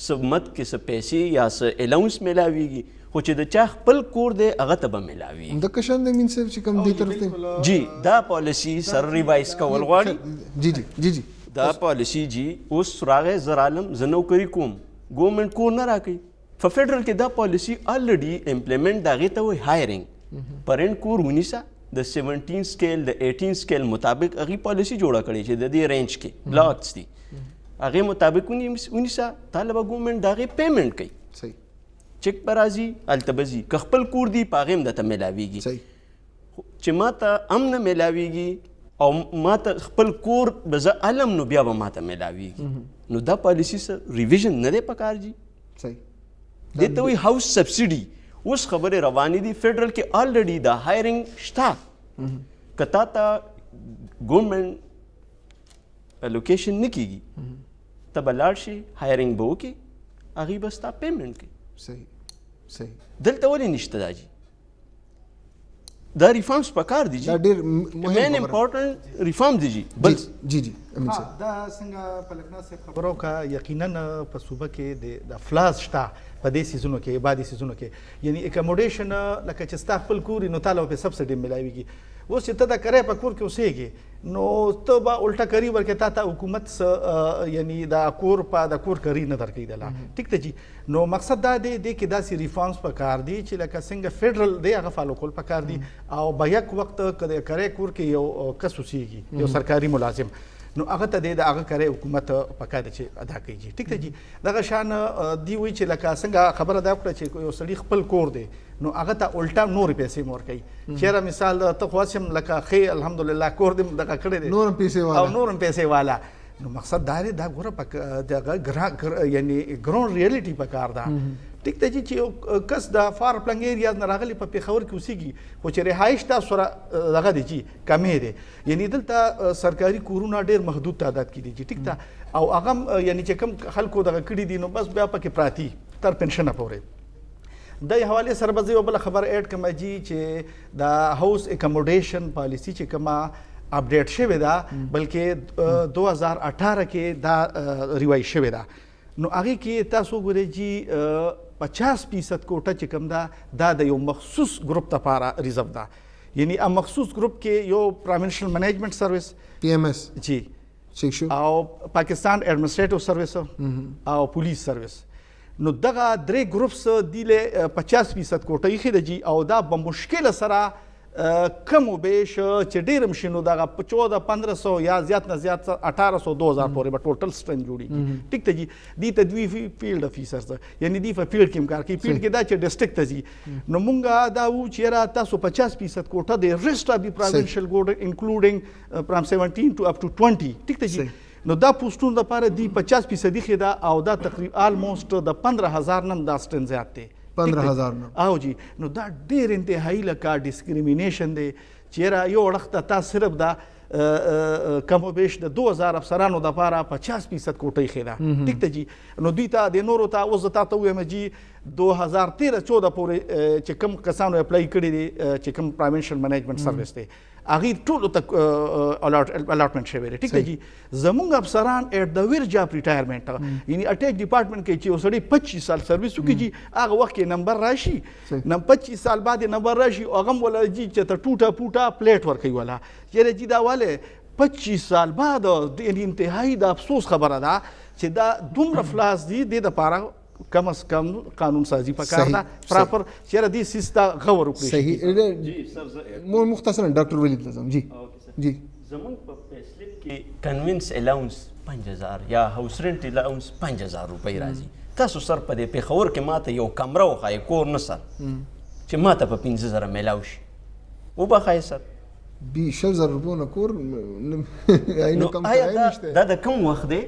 [SPEAKER 4] څه مد کې څه پیسې یا څه الاونس میلاویږي، خو چې د چا خپل کور دی هغه ته به میلاویږي.
[SPEAKER 1] د کشن د مین صاحب چې کوم دې طرف ته
[SPEAKER 4] جی دا پالیسي سر ریوایز کول غواړي.
[SPEAKER 1] جی جی جی جی
[SPEAKER 4] دا پالیسي جی اوس راغی زر عالم زه نوکري کوم، ګورنمنټ کور نه راکوي. په فیډرل کې دا پالیسي الریډي امپلیمنټ د هغې ته وایي هایرنګ. پرنټ کور ونیسه، د 17 سکیل د 18 سکیل مطابق هغې پالیسي جوړه کړې چې د دې رینج کې بلاکس دي، هغې مطابق ونیسه، طالبه ګورنمنټ د هغې پیمنټ کوي.
[SPEAKER 1] صحیح
[SPEAKER 4] چک به راځي هلته به ځي، که خپل کور دی په هغې هم درته میلاویږي.
[SPEAKER 1] صحیح
[SPEAKER 4] چې ما ته هم نه میلاویږي او ما ته خپل کور به زه علم نو بیا به ما ته میلاویږي. نو دا پالیسي سره ریویژن نه دی پکار جي.
[SPEAKER 1] صحیح
[SPEAKER 4] دې ته وایي هاوس سبسیډي. اوس خبرې روانې دي فیډرل کې الریډي دا هایرنګ شته. که تا ته ګورنمنټ الوکیشن نه کېږي ته به لاړ شي هایرنګ به وکړي، هغې به ستا پیمنټ کوي.
[SPEAKER 1] صحیح صحیح.
[SPEAKER 4] دلته ولې نشته دا جي؟ دا ریفارمز پکار دي جی،
[SPEAKER 1] دا ډېر مهم
[SPEAKER 4] امپورټنټ ریفارم دي جی.
[SPEAKER 1] بل جی جی امین صاحب
[SPEAKER 3] دا څنګه پلکنا صاحب خبرو کا یقینا په صوبه کې د افلاس شته په دې سیزونو کې بعدي سیزونو کې، یعنی اکوموډیشن لکه چې ستا خپل کور نو تعالی په سبسډي ملایويږي. اوس چې ته دا کرای په کور کې اوسېږي نو ته به الټا کری ورکې تا ته حکومت یعنی دا کور په د کور کری نه درکې دلا ټیک ته جی. نو مقصد دا دی کې داسې ریفارمز پکار دي چې لکه څنګه فیډرل دی هغه فالو کول پکار دي، او به یک وخت کده کرای کور کې یو کس اوسېږي یو سرکاري ملازم نو هغه ته د هغه کرای حکومت پکار دی چې ادا کوي جی. ټیک ته جی. دغه شان دی وی چې لکه څنګه خبره دا کړه چې یو سړي خپل کور دی نو هغه ته الټا نور پیسې مور کوي. چیرې مثال ته خواسم لکه خې الحمدلله کور دې دغه کړی دی
[SPEAKER 1] نورم پیسې والا
[SPEAKER 3] او نورم پیسې والا. نو مقصد دا دی دا ګوره دغه یعنی ګراوند ریالټي پکار ده. ټیک ته چې یو کس د فار پلنګ ایریاز نه راغلی په پېښور کې اوسېږي خو چې رهایش تاسو سره دغه دی چې کمې دی، یعنی دلته سرکاري کورونه ډېر محدود تعداد کې دي چې ټیک ته او هغه یعنی چې کوم خلکو دغه کړي دي نو بس بیا پکې پراتی تر پنشنه پورې. د حوالې سره به زه یو بله خبر ایډ کړم جي چې د هاوس اکوموډیشن پالیسي چې کومه اپډیټ شوې ده بلکې 2018 کې دا ریوایز شوې ده. نو هغې کې تاسو ګورئ جي 50% کوټه چې کوم دا د یو مخصوص ګروپ لپاره ریزرو ده. یعنی ا مخصوص ګروپ کې یو پرایمنشل منیجمنت سرویس
[SPEAKER 1] PMS
[SPEAKER 3] جی
[SPEAKER 1] ٹھیک شو
[SPEAKER 3] او پاکستان ایڈمنسټریټیو سرویس او پولیس سرویس. نو دغه درې ګروپس دیله 50% کوټه یې خېده جی او دا به مشکل سره کم و بیش چې ډېر مشي نو دغه 1400 یا زیات نه زیات 1800 2000 پورې به ټوټل سټرنګ جوړیږي. ټیک ته جی دی ته دوی فیلډ افیسرز یعنی دی په فیلډ کې هم کار کوي. فیلډ کې دا چې ډسټرکټ ته ځي نو مونږه دا و چې را تاسو 50% کوټه د ریسټ اف دی پروینشل ګوډ انکلوډینګ فرام 17 ټو اپ ټو 20. ټیک ته جی نو دا پوسټونو لپاره دی 50% خېدا او دا تقریبا آلموست د 15000 نم دا سټن زیات دی.
[SPEAKER 1] 15000 نم
[SPEAKER 3] او جی نو دا ډېر انتهایی لکه ډسکریمینیشن دی چې را یو وخت تا صرف دا کم و بیش د 2000 افسرانو د لپاره 50% کوټه خېدا. ټیک ته جی نو دوی ته د نورو ته اوس ته وایم جی 2013-14 پورې چې کوم کسانو اپلای کړي دي چې کوم پرایمنشل منیجمنت سرویس دی هغه ټول ته الاټمنټ شوی دی. ټیک دی جی زمونږ افسران ایٹ د ورج اف ریټایرمنټ یعنی اٹیچ ډپارټمنټ کې چې وسړي 25 سال سرویس وکړي جی هغه وخت کې نمبر راشي نو 25 سال بعد نمبر راشي هغه ولا جی چې ته ټوټه پوټه پلیټ ورکوي ولا چې جی دا والے 25 سال بعد د انتهایی د افسوس خبره ده چې دا دومره فلاس دي د لپاره کم از کم قانون سازی پکار ده پراپر چیرې دې سیستا غور وکړي.
[SPEAKER 1] صحیح
[SPEAKER 4] جی سر
[SPEAKER 1] مختصرا ډاکټر ولید لازم جی جی
[SPEAKER 4] زمون په فیسلیپ کې کنوینس الاونس 5000 یا هاوس رنت الاونس 5000 روپۍ راځي. تاسو سر په دې پیښور کې ماته یو کمره وخایي کور نه سر چې ماته په 15000 میلاو شي وبخایي سر
[SPEAKER 1] بي 6000 روپو نه کور اینو کم
[SPEAKER 4] آیا
[SPEAKER 1] کرای نشته.
[SPEAKER 4] دا د کوم وخت دی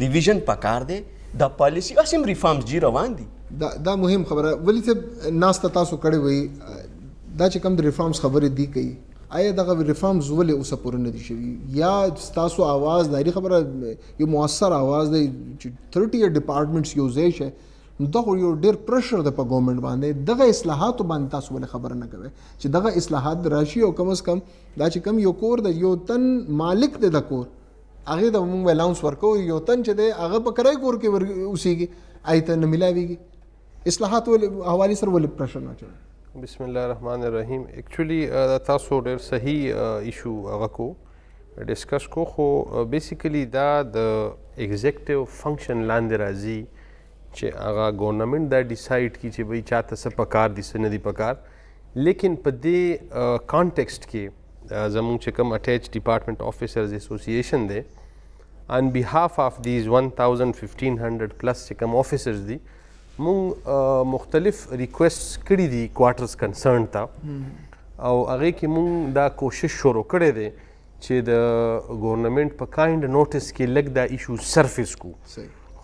[SPEAKER 4] ریویژن پکار دی دا پالیسی اسیم ریفارمز جی روان دي.
[SPEAKER 1] دا مهم خبره ولی ته ناس ته تاسو کړی وي دا چې کوم د ریفارمز خبرې دی کوي آیا دغه ریفارمز ولې اوسه پورې نه دي شوي یا تاسو आवाज دایي خبره یو مؤثر आवाज دی چې 30 ډپارټمنټس یو ځای شي نو دغه یو ډېر پریشر د په ګورنمنت باندې دغه اصلاحاتو باندې تاسو ولې خبره نه کوي چې دغه اصلاحات راشي او کم از کم دا چې کم یو کور د یو تن مالک دی د کور هغه د موږ الاونس ورکو یو تن چې دی هغه په کرای کور کې اوسېږي آی ته نه ملاویږي اصلاحات ولې حوالې سره ولې پریشر نه اچوي.
[SPEAKER 5] بسم الله الرحمن الرحیم. ایکچولی تاسو ډېر صحیح ایشو هغه کو ډسکس کو خو بیسیکلی دا د ایگزیکټیو فنکشن لاندې راځي چې هغه ګورنمنت دا ډیسایډ کړي چې بھئی چاته څه پکار دي څه نه دي پکار. لیکن په دې کانټیکسټ کې زموږ چې کوم اٹیچ ډپارټمنټ آفیسرز ایسوسییشن دی آن بهاف آف دیز 1500 پلس چې کوم آفیسرز دي مونږ مختلف ریکویسټس کړي دي کوارټرز کنسرن ته او هغې کې مونږ دا کوشش شروع کړی دی چې د ګورنمنټ په کایند نوټس کې لږ دا ایشو سرفیس کو.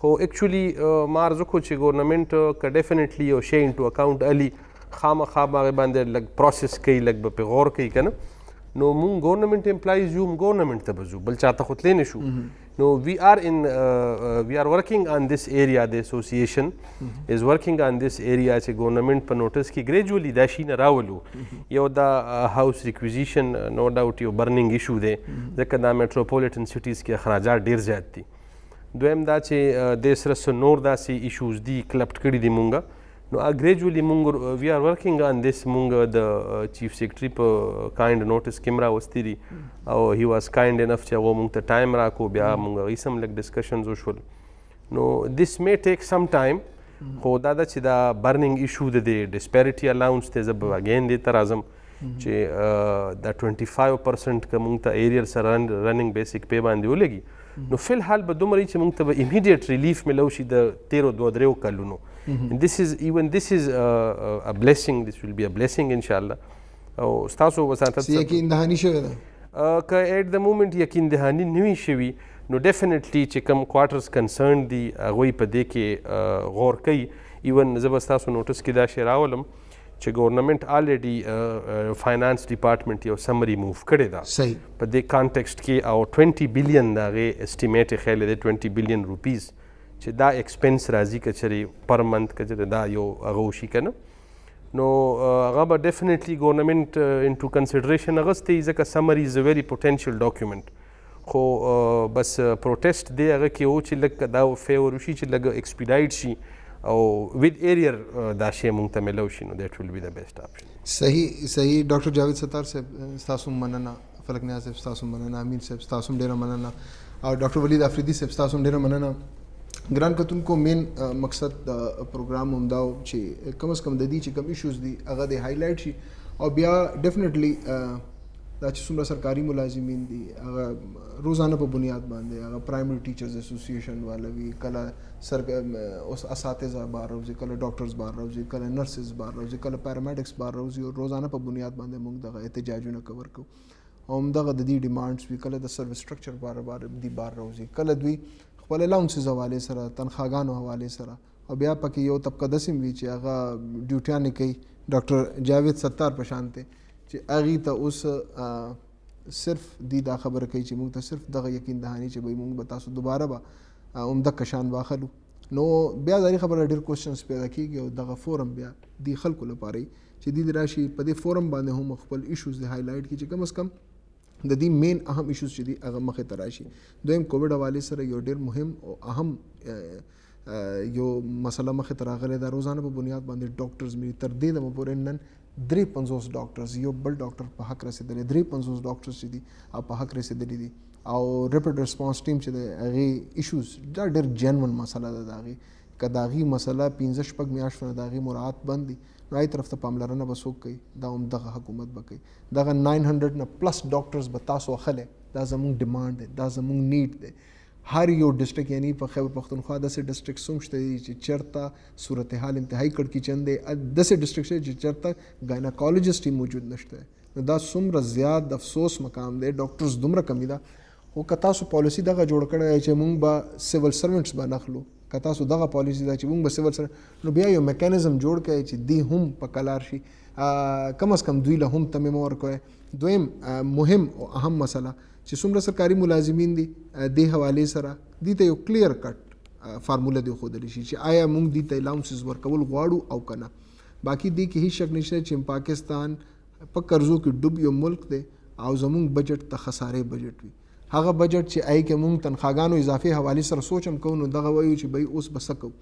[SPEAKER 5] خو ایکچولی ما عرض وکړو چې ګورنمنټ که ډیفینیټلی یو شی انټو اکاونټ الي خامخا به هغې باندې لږ پروسس کوي لږ به پرې غور کوي که نه نو مونږ ګورنمنټ امپلایز یو ګورنمنټ ته به ځو بل چاته خو تللی نه شو. نو وی آر ورکینګ آن دس ایریا د اسوسییشن از ورکینګ آن دس ایریا چې ګورنمنټ په نوټس کې ګریجولی دا شي نه راولو. یو دا هاوس ریکویزیشن نو ډاوټ یو برننګ ایشو دی ځکه دا میټروپولیټن سټیز کې اخراجات ډېر زیات دي. دویم دا چې د سره څه نور داسې ایشوز دي کلپټ کړي دي مونږه نو ګریجولی مونږ وی آر ورکینګ آن دس مونږ د چیف سیکرټري په کایند نوټس کې هم راوستی دي او هی واز کایند انف چې هغه مونږ ته ټایم راکو بیا مونږ هغوی سم لږ ډسکشنز وشول. نو دس می ټیک سم ټایم خو دا ده چې دا برننګ ایشو د دې ډسپیریټي الاونس دی زه به اګین دې ته راځم چې دا 25% که مونږ ته ایریل سره رننګ بیسک پی باندې ولګي نو فی الحال به دومره چې مونږ ته به ایمیډیټ ریلیف ملو شي د 13-2 کلونو. This is a blessing. This will be a blessing inshallah. او ستاسو وساتت
[SPEAKER 1] یقین دهانی شوی ده
[SPEAKER 5] که ایٹ د مومنټ یقین دهانی نه وي شوي نو ډیفینیټلی چې کوم کوارټرز کنسرن دي هغوی په دې کې غور کوي. ایون زه به ستاسو نوټس کې دا شی راولم چې ګورنمنټ آلریډي فاینانس ډپارټمنټ یو سمري موو کړې ده
[SPEAKER 1] صحیح
[SPEAKER 5] په دې کانټیکسټ کې او 20 بلین د هغې اسټیمیټ یې خیال دی 20 بلین روپیز چې دا ایکسپنس راځي که چېرې پر منت که چېرې دا یو هغه وشي که نه نو هغه به ډیفینیټلی ګورنمنټ انټو کنسیډریشن اغستی ځکه سمري از ا ویری پوټینشیل ډاکیومنټ خو بس پروټیسټ دی هغه کې و چې لږ دا فیور وشي چې لږ ایکسپیډایټ شي او with area دا شی مونږ ته ملو شي نو that will be the best option.
[SPEAKER 1] صحیح ډاکټر جاوید ستار صاحب ستاسو مننه، فلک نیاز صاحب ستاسو مننه، امین صاحب ستاسو ډیره مننه، او ډاکټر ولید افریدي صاحب ستاسو ډیره مننه. ګران کتونکو مین مقصد د پروګرام همدا و چې کم از کم د دې چې کوم ایشوز دي هغه د هایلایټ شي او بیا ډیفینیټلی دا چې څومره سرکاري ملازمین دي هغه روزانه په بنیاد باندې هغه پرایمری ټیچرز اسوسییشن والا وي، کله اوس اساتذه بار راوځي، کله ډاکټرز بار راوځي، کله نرسز بار راوځي، کله پیرامیډکس بار راوځي، او روزانه په بنیاد باندې موږ دغه احتجاجونه کور کوو او همدغه د دې ډیمانډس وي، کله د سروس سټرکچر بار دی بار راوځي، کله دوی خپل الاونسز حواله سره تنخواګانو حواله سره، او بیا پکې یو طبقه داسې وي چې هغه ډیوټیانې کوي ډاکټر جاوید ستار په شان ته چې هغې ته اوس صرف دی دا خبره کوي چې موږ ته صرف دغه یقین دهاني چې به موږ به تاسو دوباره به عمدک شان واخلو. نو بیا دا خبره ډېر کوېسچنز پیدا کېږي او دغه فورم بیا د خلکو لپاره چې دوی راشي په دې فورم باندې هم خپل ایشوز د هایلایټ کړي چې کم از کم د دې مین اهم ایشوز چې دي هغه مخې ته راشي. دویم کووډ حوالې سره یو ډېر مهم او اهم یو مسله مخې ته راغلی ده، روزانه په بنیاد باندې ډاکټرز مې تر دې دمه پورې نن 53 ډاکټرز یو بل ډاکټر په حق رسېدلی، 53 ډاکټرز چې دي او په حق رسېدلی دي، او ریپډ ریسپانس ټیم چې د هغې ایشوز دا ډېر جنون مسله ده د هغې، که د هغې مسله 15-16 میاشتو نه د هغې مراعات بند دي نو هغې طرف ته پاملرنه به څوک کوي؟ دا هم دغه حکومت به کوي. دغه 900 نه پلس ډاکټرز به تاسو اخلی، دا زموږ ډیمانډ دی، دا زموږ نیډ دی. هر یو ډسټرک یعنی په خیبر پښتونخوا داسې ډسټرکټس هم شته دي چې چېرته صورتحال انتهایی کړکېچن دی، داسې ډسټرکټس دی چې چېرته ګایناکالوجسټ هم موجود نشته. نو دا څومره زیات افسوس مقام دی، ډاکټرز دومره کمی ده. خو که تاسو پالیسي دغه جوړ کړی چې موږ به سیول سروینټس به نخلو، که تاسو دغه پالیسي ده چې موږ به سیول سروینټ، نو بیا یو میکانیزم جوړ کړئ چې دی هم په کلار شي، کم از کم دوی له هم تمې ورکوئ. دویم مهم او اهم مسله چې څومره سرکاري ملازمین دي دې حوالې سره دې ته یو کلیر کټ فارموله دې ښودلی شي چې آیا موږ دې ته الاونسز ورکول غواړو او که نه. باقي دې کې هیڅ شک نشته چې پاکستان په قرضو کې ډوب یو ملک دی او زموږ بجټ ته خسارې بجټ وي. هغه بجټ چې آی کې موږ تنخواګانو اضافي حوالې سره سوچ هم کوو نو دغه وایو چې بی اوس به څه کوو.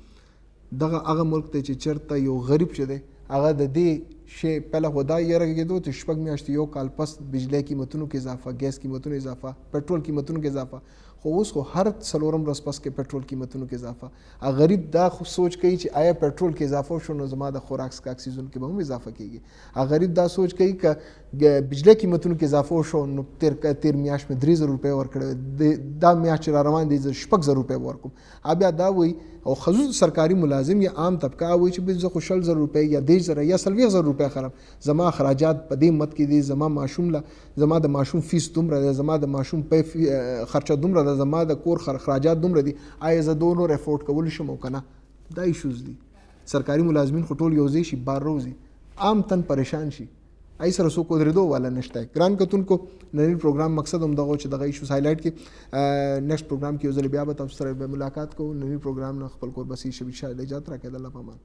[SPEAKER 1] دغه هغه ملک دی چې چېرته یو غریب چې دی هغه د دې شی پهله خو دا یره کېدو چې 6 میاشتې یو کال پس بجلی قیمتونو کې اضافه، ګیس قیمتونو اضافه، پټرول قیمتونو کې اضافه، خو اوس خو هر څلورم ورځ پس کې پټرول قیمتونو کې اضافه. غریب دا خو سوچ کوي چې آیا پټرول کې اضافه شو نو زما د خوراک سکاک سیزون کې به هم اضافه کېږي. غریب دا سوچ کوي که بجلی قیمتونو کې اضافه شو نو تیر میاشت مې 3000 روپۍ ورکړی، دا میاشت چې را روان دی 6000 روپۍ به ورکوم. بیا دا وایي او خصوص سرکاري ملازم یا عام طبقه وایي چې زه خو 60,000 روپۍ یا 10,000 یا 40,000 روپۍ خرم، زما اخراجات په دې مد کې دي، زما ماشوم له زما د ماشوم فیس دومره ده، زما د ماشوم خرچه دومره ده، زما د کور اخراجات دومره دي، آیا زه دو نور افورډ کولی شم او که نه؟ دا ایشوز دي. سرکاري ملازمین خو ټول یو ځای شي، بار روزي، عام تن پریشان شي، ای سره څوک ودرېدو والا نشته. ګران کتونکو نننی پروګرام مقصد هم دغه چې دغه ایشوز هایلایټ کړي. نیکسټ پروګرام کې یو ځل بیا به تاسو سره ملاقات کوو. نننی پروګرام نه خپل کور بسي شبي شاه اجازه راکړئ. الله پامان.